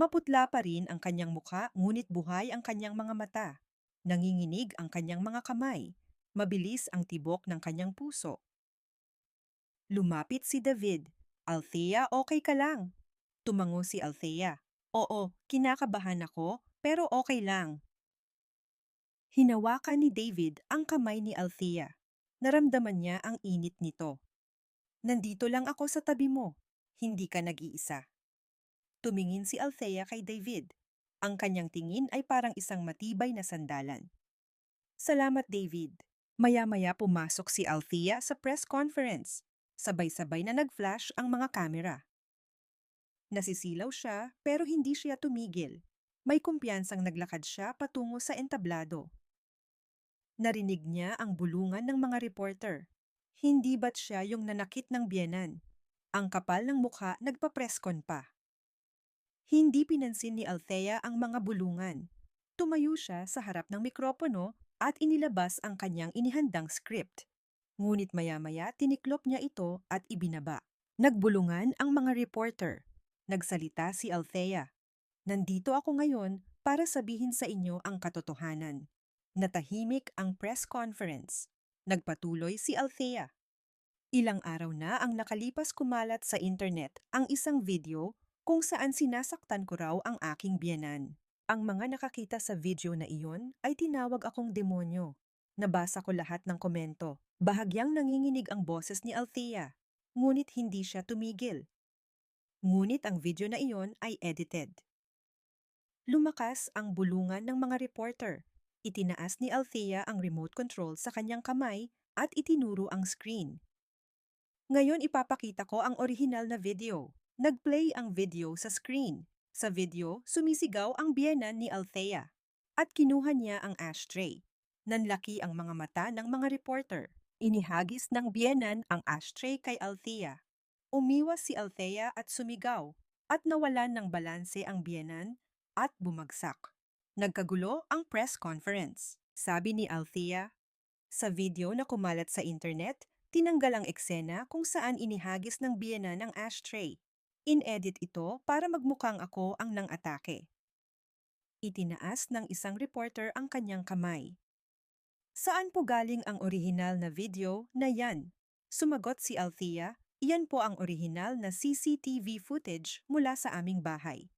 Maputla pa rin ang kanyang mukha, ngunit buhay ang kanyang mga mata. Nanginginig ang kanyang mga kamay. Mabilis ang tibok ng kanyang puso. Lumapit si David. Althea, okay ka lang? Tumango si Althea. Oo, kinakabahan ako, pero okay lang. Hinawakan ni David ang kamay ni Althea. Naramdaman niya ang init nito. Nandito lang ako sa tabi mo. Hindi ka nag-iisa. Tumingin si Althea kay David. Ang kanyang tingin ay parang isang matibay na sandalan. Salamat, David. Maya-maya pumasok si Althea sa press conference. Sabay-sabay na nag-flash ang mga kamera. Nasisilaw siya pero hindi siya tumigil. May kumpiyansang naglakad siya patungo sa entablado. Narinig niya ang bulungan ng mga reporter. Hindi ba't siya yung nanakit ng biyenan? Ang kapal ng mukha nagpapreskon pa. Hindi pinansin ni Althea ang mga bulungan. Tumayo siya sa harap ng mikropono at inilabas ang kanyang inihandang script. Ngunit maya-maya tiniklop niya ito at ibinaba. Nagbulungan ang mga reporter. Nagsalita si Althea. Nandito ako ngayon para sabihin sa inyo ang katotohanan. Natahimik ang press conference. Nagpatuloy si Althea. Ilang araw na ang nakalipas kumalat sa internet ang isang video kung saan sinasaktan ko raw ang aking biyenan. Ang mga nakakita sa video na iyon ay tinawag akong demonyo. Nabasa ko lahat ng komento. Bahagyang nanginginig ang boses ni Althea, ngunit hindi siya tumigil. Ngunit ang video na iyon ay edited. Lumakas ang bulungan ng mga reporter. Itinaas ni Althea ang remote control sa kanyang kamay at itinuro ang screen. Ngayon ipapakita ko ang orihinal na video. Nag-play ang video sa screen. Sa video, sumisigaw ang biyenan ni Althea. at kinuha niya ang ashtray. Nanlaki ang mga mata ng mga reporter. Inihagis ng biyenan ang ashtray kay Althea. Umiwas si Althea at sumigaw at nawalan ng balanse ang biyenan at bumagsak. Nagkagulo ang press conference. Sabi ni Althea, sa video na kumalat sa internet, tinanggal ang eksena kung saan inihagis ng biyenan ang ashtray. In-edit ito para magmukhang ako ang nang-atake. Itinaas ng isang reporter ang kanyang kamay. Saan po galing ang orihinal na video na yan? Sumagot si Althea, iyan po ang orihinal na CCTV footage mula sa aming bahay.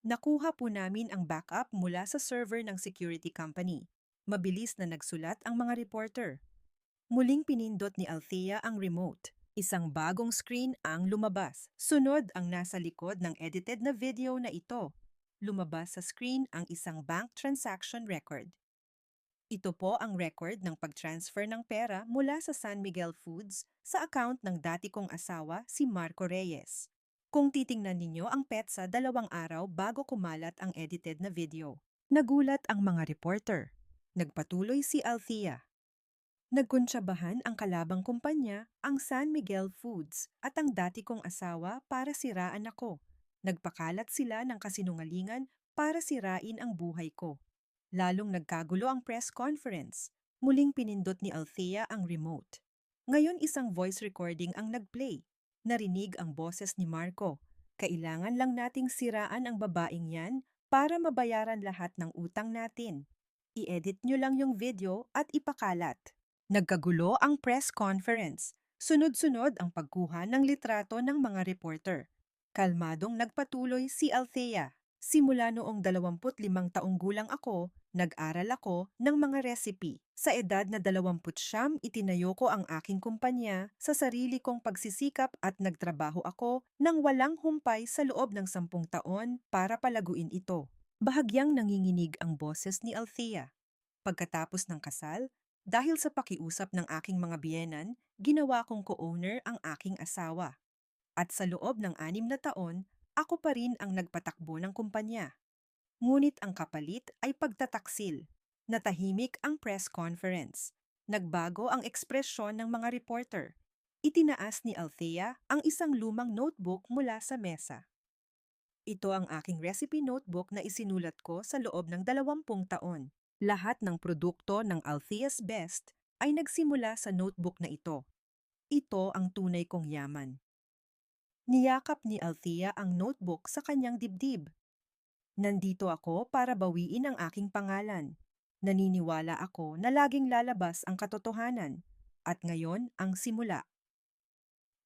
Nakuha po namin ang backup mula sa server ng security company. Mabilis na nagsulat ang mga reporter. Muling pinindot ni Althea ang remote. Isang bagong screen ang lumabas. Sunod ang nasa likod ng edited na video na ito. Lumabas sa screen ang isang bank transaction record. Ito po ang record ng pag-transfer ng pera mula sa San Miguel Foods sa account ng dati kong asawa si Marco Reyes. Kung titingnan ninyo ang petsa 2 araw bago kumalat ang edited na video. Nagulat ang mga reporter. Nagpatuloy si Althea. Nagkuntsabahan ang kalabang kumpanya, ang San Miguel Foods at ang dati kong asawa para siraan ako. Nagpakalat sila ng kasinungalingan para sirain ang buhay ko. Lalong nagkagulo ang press conference. Muling pinindot ni Althea ang remote. Ngayon isang voice recording ang nagplay. Narinig ang boses ni Marco. Kailangan lang nating siraan ang babaeng yan para mabayaran lahat ng utang natin. I-edit nyo lang yung video at ipakalat. Nagkagulo ang press conference. Sunod-sunod ang pagkuha ng litrato ng mga reporter. Kalmadong nagpatuloy si Althea. Simula noong 25 taong gulang ako, nag-aral ako ng mga recipe. Sa edad na 29, itinayo ko ang aking kumpanya sa sarili kong pagsisikap at nagtrabaho ako nang walang humpay sa loob ng 10 taon para palaguin ito. Bahagyang nanginginig ang boses ni Althea. Pagkatapos ng kasal, dahil sa pakiusap ng aking mga biyenan, ginawa kong co-owner ang aking asawa. At sa loob ng 6 na taon, ako pa rin ang nagpatakbo ng kumpanya. Ngunit ang kapalit ay pagtataksil. Natahimik ang press conference. Nagbago ang ekspresyon ng mga reporter. Itinaas ni Althea ang isang lumang notebook mula sa mesa. Ito ang aking recipe notebook na isinulat ko sa loob ng 20 taon. Lahat ng produkto ng Althea's Best ay nagsimula sa notebook na ito. Ito ang tunay kong yaman. Niyakap ni Althea ang notebook sa kanyang dibdib. Nandito ako para bawiin ang aking pangalan. Naniniwala ako na laging lalabas ang katotohanan. At ngayon ang simula.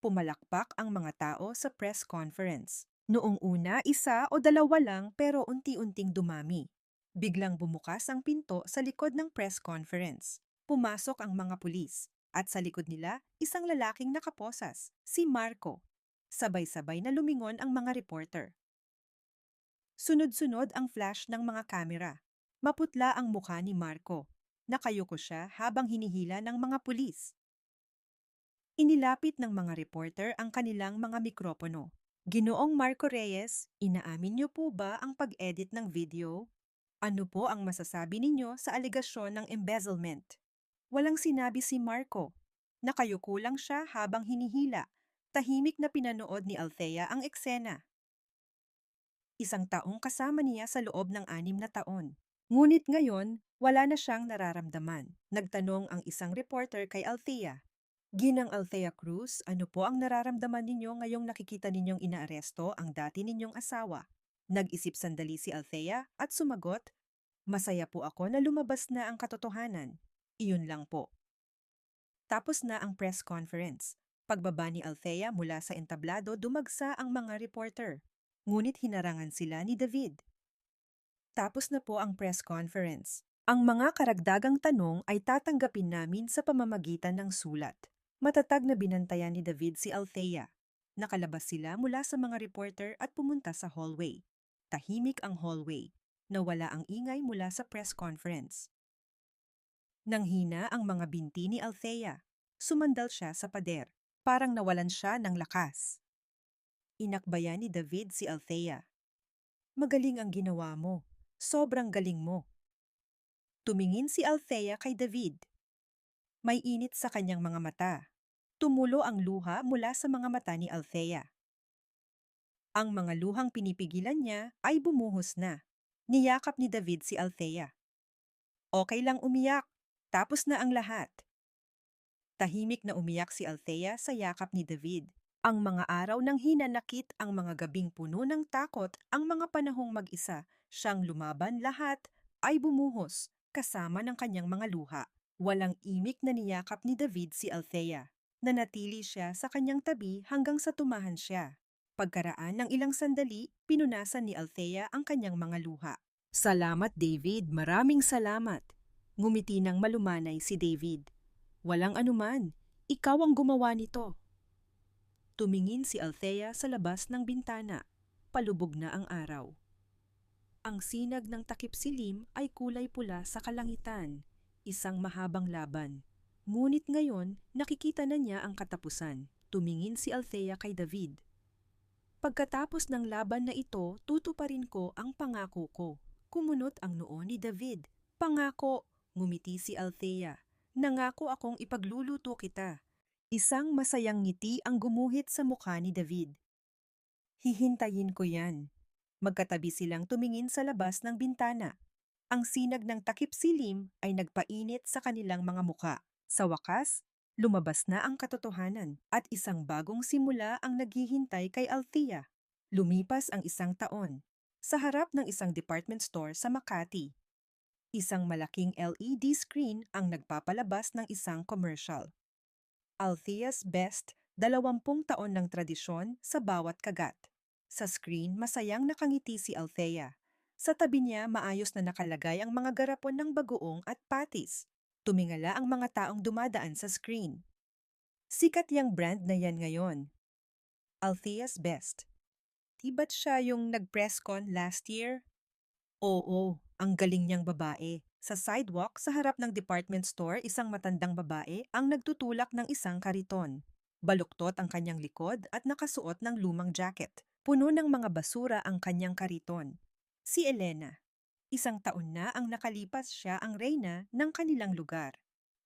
Pumalakpak ang mga tao sa press conference. Noong una, 1 o 2 lang pero unti-unting dumami. Biglang bumukas ang pinto sa likod ng press conference. Pumasok ang mga pulis. At sa likod nila, isang lalaking nakaposas, si Marco. Sabay-sabay na lumingon ang mga reporter. Sunod-sunod ang flash ng mga kamera. Maputla ang mukha ni Marco. Nakayuko siya habang hinihila ng mga pulis. Inilapit ng mga reporter ang kanilang mga mikropono. Ginoong Marco Reyes, inaamin niyo po ba ang pag-edit ng video? Ano po ang masasabi ninyo sa alegasyon ng embezzlement? Walang sinabi si Marco. Nakayuko lang siya habang hinihila. Tahimik na pinanood ni Althea ang eksena. 1 taong kasama niya sa loob ng 6 na taon. Ngunit ngayon, wala na siyang nararamdaman. Nagtanong ang isang reporter kay Althea. Ginang Althea Cruz, ano po ang nararamdaman ninyo ngayong nakikita ninyong inaaresto ang dati ninyong asawa? Nag-isip sandali si Althea at sumagot, masaya po ako na lumabas na ang katotohanan. Iyon lang po. Tapos na ang press conference. Pagbaba ni Althea mula sa entablado, dumagsa ang mga reporter. Ngunit hinarangan sila ni David. Tapos na po ang press conference. Ang mga karagdagang tanong ay tatanggapin namin sa pamamagitan ng sulat. Matatag na binantayan ni David si Althea. Nakalabas sila mula sa mga reporter at pumunta sa hallway. Tahimik ang hallway. Nawala ang ingay mula sa press conference. Nanghina ang mga binti ni Althea. Sumandal siya sa pader. Parang nawalan siya ng lakas. Inakbayan ni David si Althea. Magaling ang ginawa mo. Sobrang galing mo. Tumingin si Althea kay David. May init sa kanyang mga mata. Tumulo ang luha mula sa mga mata ni Althea. Ang mga luhang pinipigilan niya ay bumuhos na. Niyakap ni David si Althea. Okay lang umiyak. Tapos na ang lahat. Tahimik na umiyak si Althea sa yakap ni David. Ang mga araw ng hinanakit, ang mga gabing puno ng takot, ang mga panahong mag-isa, siyang lumaban lahat, ay bumuhos, kasama ng kanyang mga luha. Walang imik na niyakap ni David si Althea. Nanatili siya sa kanyang tabi hanggang sa tumahan siya. Pagkaraan ng ilang sandali, pinunasan ni Althea ang kanyang mga luha. Salamat, David. Maraming salamat. Ngumiti ng malumanay si David. Walang anuman. Ikaw ang gumawa nito. Tumingin si Althea sa labas ng bintana. Palubog na ang araw. Ang sinag ng takip silim ay kulay pula sa kalangitan. Isang mahabang laban. Ngunit ngayon, nakikita na niya ang katapusan. Tumingin si Althea kay David. Pagkatapos ng laban na ito, tutuparin ko ang pangako ko. Kumunot ang noo ni David. Pangako, ngumiti si Althea. Nangako akong ipagluluto kita. Isang masayang ngiti ang gumuhit sa mukha ni David. Hihintayin ko yan. Magkatabi silang tumingin sa labas ng bintana. Ang sinag ng takip silim ay nagpainit sa kanilang mga mukha. Sa wakas, lumabas na ang katotohanan at isang bagong simula ang naghihintay kay Althea. Lumipas ang isang taon. Sa harap ng isang department store sa Makati. Isang malaking LED screen ang nagpapalabas ng isang commercial. Althea's Best, 20 taon ng tradisyon sa bawat kagat. Sa screen, masayang nakangiti si Althea. Sa tabi niya, maayos na nakalagay ang mga garapon ng bagoong at patis. Tumingala ang mga taong dumadaan sa screen. Sikat yang brand na yan ngayon. Althea's Best. Di ba't siya yung nag-press con last year? Oo, ang galing niyang babae. Sa sidewalk, sa harap ng department store, isang matandang babae ang nagtutulak ng isang kariton. Baluktot ang kanyang likod at nakasuot ng lumang jacket. Puno ng mga basura ang kanyang kariton. Si Elena. Isang taon na ang nakalipas siya ang reyna ng kanilang lugar.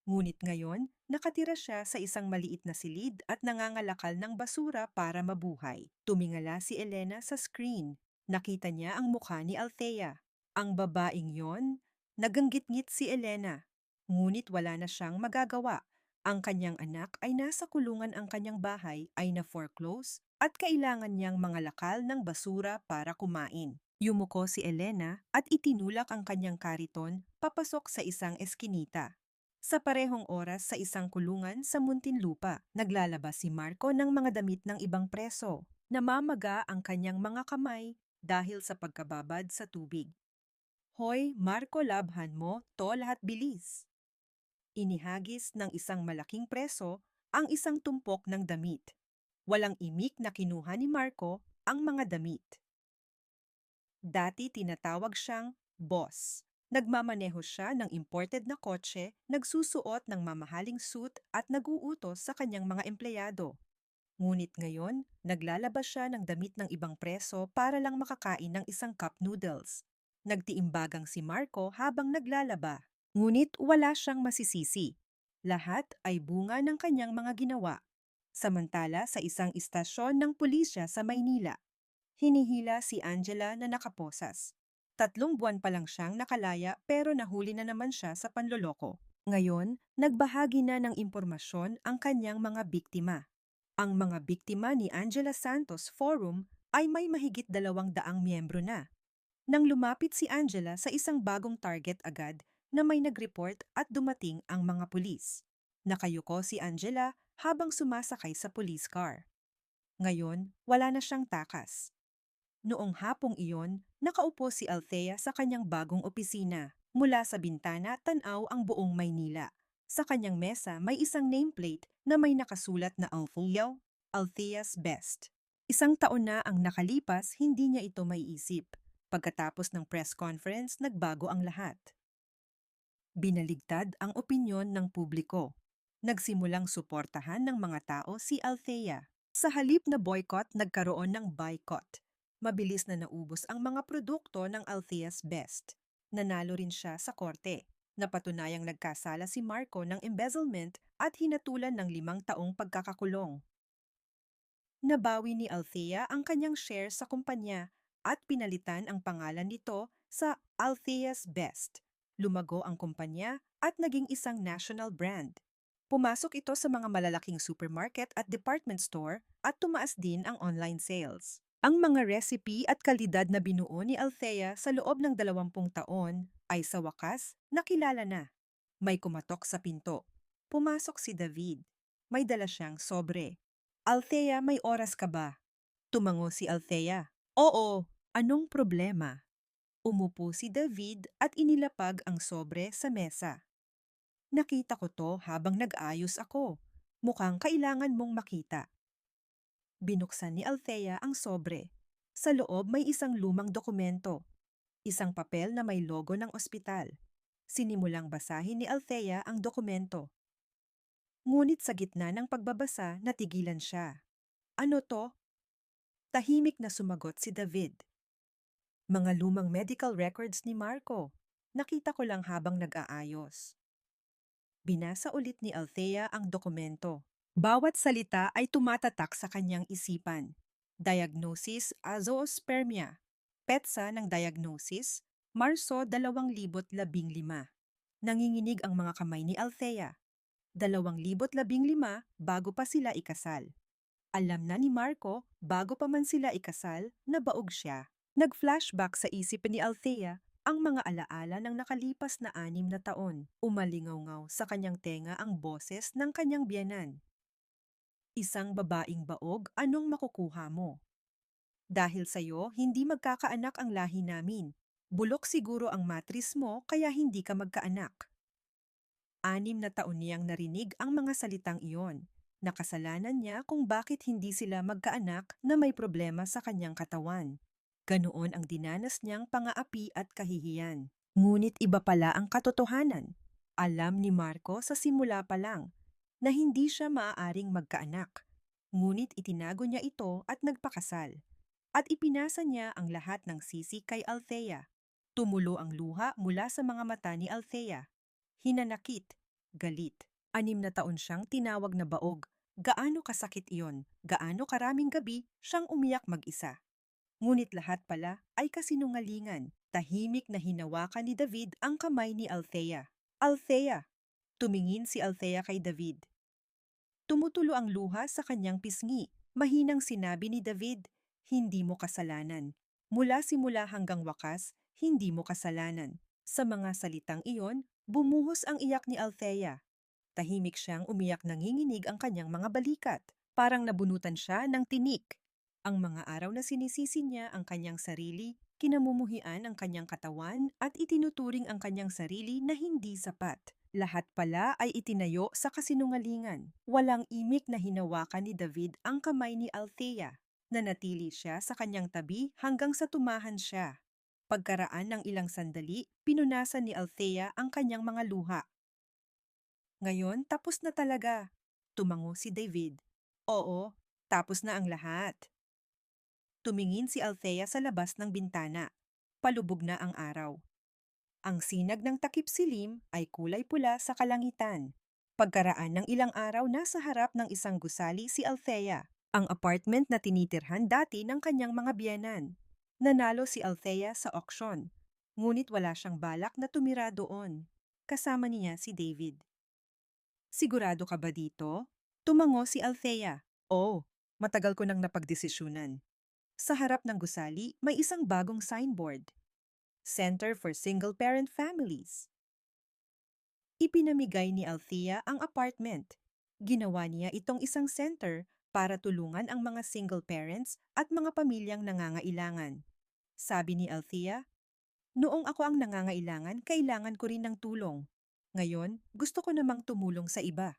Ngunit ngayon, nakatira siya sa isang maliit na silid at nangangalakal ng basura para mabuhay. Tumingala si Elena sa screen. Nakita niya ang mukha ni Althea. Ang babaeng yon, naganggit-ngit si Elena. Ngunit wala na siyang magagawa. Ang kanyang anak ay nasa kulungan, ang kanyang bahay ay na-foreclose at kailangan niyang mangalakal ng basura para kumain. Yumuko si Elena at itinulak ang kanyang kariton papasok sa isang eskinita. Sa parehong oras sa isang kulungan sa Muntinlupa, naglalabas si Marco ng mga damit ng ibang preso. Namamaga ang kanyang mga kamay dahil sa pagkababad sa tubig. Hoy, Marco, labhan mo, to lahat bilis. Inihagis ng isang malaking preso ang isang tumpok ng damit. Walang imik na kinuha ni Marco ang mga damit. Dati tinatawag siyang boss. Nagmamaneho siya ng imported na kotse, nagsusuot ng mamahaling suit at naguutos sa kanyang mga empleyado. Ngunit ngayon, naglalabas siya ng damit ng ibang preso para lang makakain ng isang cup noodles. Nagtiimbagang si Marco habang naglalaba. Ngunit wala siyang masisisi. Lahat ay bunga ng kanyang mga ginawa. Samantala sa isang istasyon ng pulisya sa Maynila, hinihila si Angela na nakaposas. 3 buwan pa lang siyang nakalaya pero nahuli na naman siya sa panloloko. Ngayon, nagbahagi na ng impormasyon ang kanyang mga biktima. Ang mga biktima ni Angela Santos Forum ay may mahigit 200 miyembro na. Nang lumapit si Angela sa isang bagong target, agad na may nag-report at dumating ang mga pulis. Nakayuko si Angela habang sumasakay sa police car. Ngayon, wala na siyang takas. Noong hapong iyon, nakaupo si Althea sa kanyang bagong opisina. Mula sa bintana, tanaw ang buong Maynila. Sa kanyang mesa, may isang nameplate na may nakasulat na Althea's Best. 1 taon na ang nakalipas, hindi niya ito maiisip. Pagkatapos ng press conference, nagbago ang lahat. Binaligtad ang opinyon ng publiko. Nagsimulang suportahan ng mga tao si Althea. Sa halip na boycott, nagkaroon ng boycott. Mabilis na naubos ang mga produkto ng Althea's Best. Nanalo rin siya sa korte. Napatunayang nagkasala si Marco ng embezzlement at hinatulan ng 5 taong pagkakakulong. Nabawi ni Althea ang kanyang share sa kumpanya at pinalitan ang pangalan nito sa Althea's Best. Lumago ang kumpanya at naging isang national brand. Pumasok ito sa mga malalaking supermarket at department store at tumaas din ang online sales. Ang mga recipe at kalidad na binuo ni Althea sa loob ng 20 taon ay sa wakas nakilala na. May kumatok sa pinto. Pumasok si David. May dala siyang sobre. Althea, may oras ka ba? Tumango si Althea. Oo, anong problema? Umupo si David at inilapag ang sobre sa mesa. Nakita ko to habang nag-ayos ako. Mukhang kailangan mong makita. Binuksan ni Althea ang sobre. Sa loob may isang lumang dokumento. Isang papel na may logo ng ospital. Sinimulang basahin ni Althea ang dokumento. Ngunit sa gitna ng pagbabasa, natigilan siya. Ano to? Tahimik na sumagot si David. Mga lumang medical records ni Marco. Nakita ko lang habang nag-aayos. Binasa ulit ni Althea ang dokumento. Bawat salita ay tumatatak sa kanyang isipan. Diagnosis azoospermia. Petsa ng diagnosis, Marso 2015. Nanginginig ang mga kamay ni Althea. 2015 bago pa sila ikasal. Alam na ni Marco, bago pa man sila ikasal, nabaog siya. Nag-flashback sa isip ni Althea ang mga alaala ng nakalipas na 6 na taon. Umalingaw-ngaw sa kanyang tenga ang boses ng kanyang biyenan. Isang babaeng baog, anong makukuha mo? Dahil sa'yo, hindi magkakaanak ang lahi namin. Bulok siguro ang matris mo kaya hindi ka magkaanak. 6 na taon niyang narinig ang mga salitang iyon. Nakasalanan niya kung bakit hindi sila magkaanak na may problema sa kanyang katawan. Ganoon ang dinanas niyang pangaapi at kahihiyan. Ngunit iba pala ang katotohanan. Alam ni Marco sa simula pa lang na hindi siya maaaring magkaanak. Ngunit itinago niya ito at nagpakasal. At ipinasa niya ang lahat ng sisi kay Althea. Tumulo ang luha mula sa mga mata ni Althea. Hinanakit, galit. 6 na taon siyang tinawag na baog. Gaano kasakit iyon, gaano karaming gabi siyang umiyak mag-isa. Ngunit lahat pala ay kasinungalingan. Tahimik na hinawakan ni David ang kamay ni Althea. Althea! Tumingin si Althea kay David. Tumutulo ang luha sa kanyang pisngi. Mahinang sinabi ni David, hindi mo kasalanan. Mula simula hanggang wakas, hindi mo kasalanan. Sa mga salitang iyon, bumuhos ang iyak ni Althea. Tahimik siyang umiyak, nanginginig ang kanyang mga balikat. Parang nabunutan siya ng tinik. Ang mga araw na sinisisi niya ang kanyang sarili, kinamumuhian ang kanyang katawan at itinuturing ang kanyang sarili na hindi sapat. Lahat pala ay itinayo sa kasinungalingan. Walang imik na hinawakan ni David ang kamay ni Althea. Nanatili siya sa kanyang tabi hanggang sa tumahan siya. Pagkaraan ng ilang sandali, pinunasan ni Althea ang kanyang mga luha. Ngayon, tapos na talaga. Tumango si David. Oo, tapos na ang lahat. Tumingin si Althea sa labas ng bintana. Palubog na ang araw. Ang sinag ng takip silim ay kulay pula sa kalangitan. Pagkaraan ng ilang araw, nasa harap ng isang gusali si Althea, ang apartment na tinitirhan dati ng kanyang mga biyenan. Nanalo si Althea sa auction, ngunit wala siyang balak na tumira doon. Kasama niya si David. Sigurado ka ba dito? Tumango si Althea. Oo, matagal ko nang napagdesisyunan. Sa harap ng gusali, may isang bagong signboard. Center for Single-Parent Families. Ipinamigay ni Althea ang apartment. Ginawa niya itong isang center para tulungan ang mga single parents at mga pamilyang nangangailangan. Sabi ni Althea, noong ako ang nangangailangan, kailangan ko rin ng tulong. Ngayon, gusto ko namang tumulong sa iba.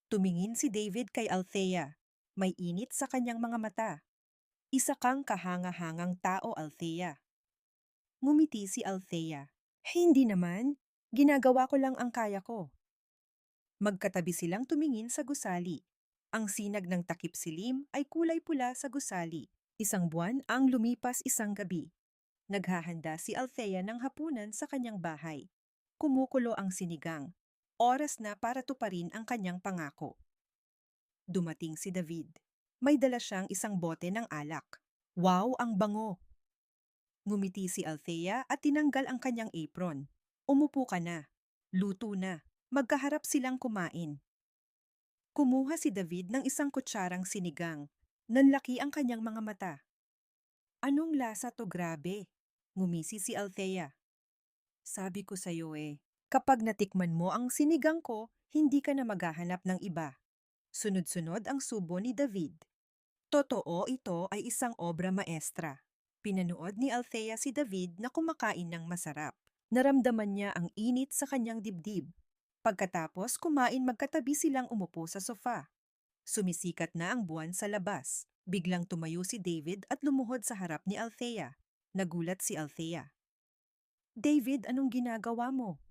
Tumingin si David kay Althea. May init sa kanyang mga mata. Isa kang kahanga-hangang tao, Althea. Ngumiti si Althea. Hindi naman. Ginagawa ko lang ang kaya ko. Magkatabi silang tumingin sa gusali. Ang sinag ng takip silim ay kulay pula sa gusali. Isang buwan ang lumipas isang gabi. Naghahanda si Althea ng hapunan sa kanyang bahay. Kumukulo ang sinigang. Oras na para tuparin ang kanyang pangako. Dumating si David. May dala siyang isang bote ng alak. Wow, ang bango! Ngumiti si Althea at tinanggal ang kanyang apron. Umupo ka na. Luto na. Magkaharap silang kumain. Kumuha si David ng isang kutsarang sinigang. Nanlaki ang kanyang mga mata. Anong lasa to, grabe? Ngumisi si Althea. Sabi ko sa'yo kapag natikman mo ang sinigang ko, hindi ka na maghahanap ng iba. Sunod-sunod ang subo ni David. Totoo, ito ay isang obra maestra. Pinanood ni Althea si David na kumakain ng masarap. Naramdaman niya ang init sa kanyang dibdib. Pagkatapos kumain, magkatabi silang umupo sa sofa. Sumisikat na ang buwan sa labas. Biglang tumayo si David at lumuhod sa harap ni Althea. Nagulat si Althea. David, anong ginagawa mo?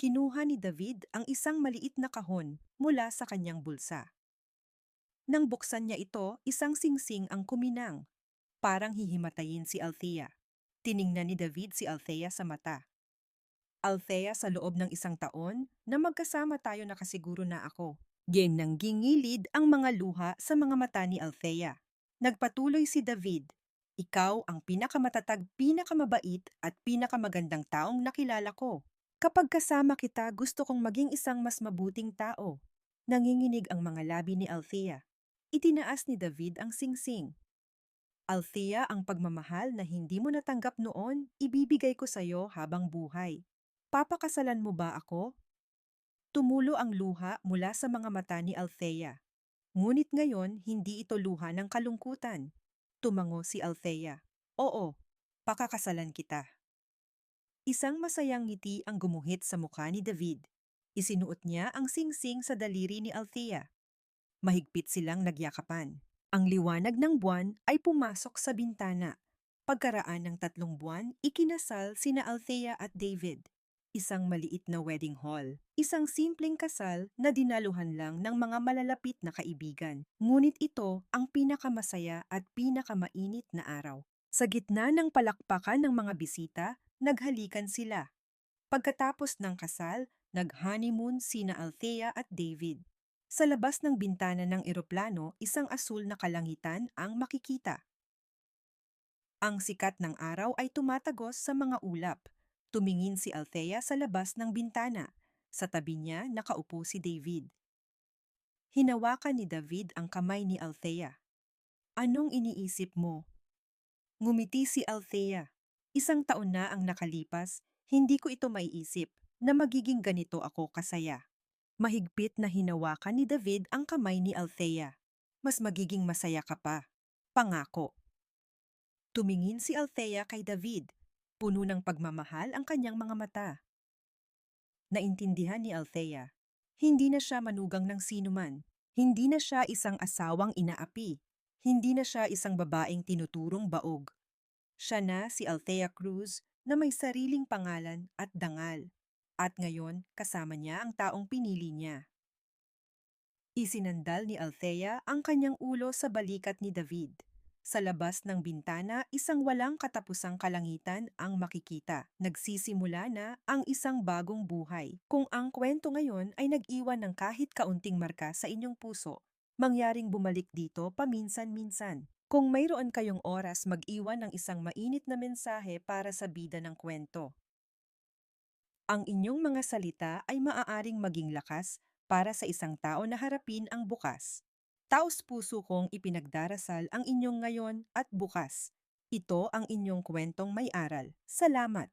Kinuha ni David ang isang maliit na kahon mula sa kanyang bulsa. Nang buksan niya ito, isang singsing ang kuminang. Parang hihimatayin si Althea. Tiningnan ni David si Althea sa mata. Althea, sa loob ng isang taon na magkasama tayo, nakasiguro na ako. Nang gingilid ang mga luha sa mga mata ni Althea. Nagpatuloy si David. Ikaw ang pinakamatatag, pinakamabait at pinakamagandang taong nakilala ko. Kapag kasama kita, gusto kong maging isang mas mabuting tao. Nanginginig ang mga labi ni Althea. Itinaas ni David ang singsing. Althea, ang pagmamahal na hindi mo natanggap noon, ibibigay ko sa'yo habang buhay. Papakasalan mo ba ako? Tumulo ang luha mula sa mga mata ni Althea. Ngunit ngayon, hindi ito luha ng kalungkutan. Tumango si Althea. Oo, pakakasalan kita. Isang masayang ngiti ang gumuhit sa mukha ni David. Isinuot niya ang singsing sa daliri ni Althea. Mahigpit silang nagyakapan. Ang liwanag ng buwan ay pumasok sa bintana. Pagkaraan ng 3 buwan, ikinasal sina Althea at David. Isang maliit na wedding hall. Isang simpleng kasal na dinaluhan lang ng mga malalapit na kaibigan. Ngunit ito ang pinakamasaya at pinakamainit na araw. Sa gitna ng palakpakan ng mga bisita, naghalikan sila. Pagkatapos ng kasal, nag-honeymoon sina Althea at David. Sa labas ng bintana ng eroplano, isang asul na kalangitan ang makikita. Ang sikat ng araw ay tumatagos sa mga ulap. Tumingin si Althea sa labas ng bintana. Sa tabi niya, nakaupo si David. Hinawakan ni David ang kamay ni Althea. Anong iniisip mo? Ngumiti si Althea. 1 taon na ang nakalipas, hindi ko ito maiisip na magiging ganito ako kasaya. Mahigpit na hinawakan ni David ang kamay ni Althea. Mas magiging masaya ka pa. Pangako. Tumingin si Althea kay David. Puno ng pagmamahal ang kanyang mga mata. Naintindihan ni Althea. Hindi na siya manugang ng sinuman. Hindi na siya isang asawang inaapi. Hindi na siya isang babaeng tinuturong baog. Siya na si Althea Cruz na may sariling pangalan at dangal. At ngayon, kasama niya ang taong pinili niya. Isinandal ni Althea ang kanyang ulo sa balikat ni David. Sa labas ng bintana, isang walang katapusang kalangitan ang makikita. Nagsisimula na ang isang bagong buhay. Kung ang kwento ngayon ay nag-iwan ng kahit kaunting marka sa inyong puso, mangyaring bumalik dito paminsan-minsan. Kung mayroon kayong oras, mag-iwan ng isang mainit na mensahe para sa bida ng kwento. Ang inyong mga salita ay maaaring maging lakas para sa isang tao na harapin ang bukas. Taos-puso kong ipinagdarasal ang inyong ngayon at bukas. Ito ang inyong kwentong may aral. Salamat!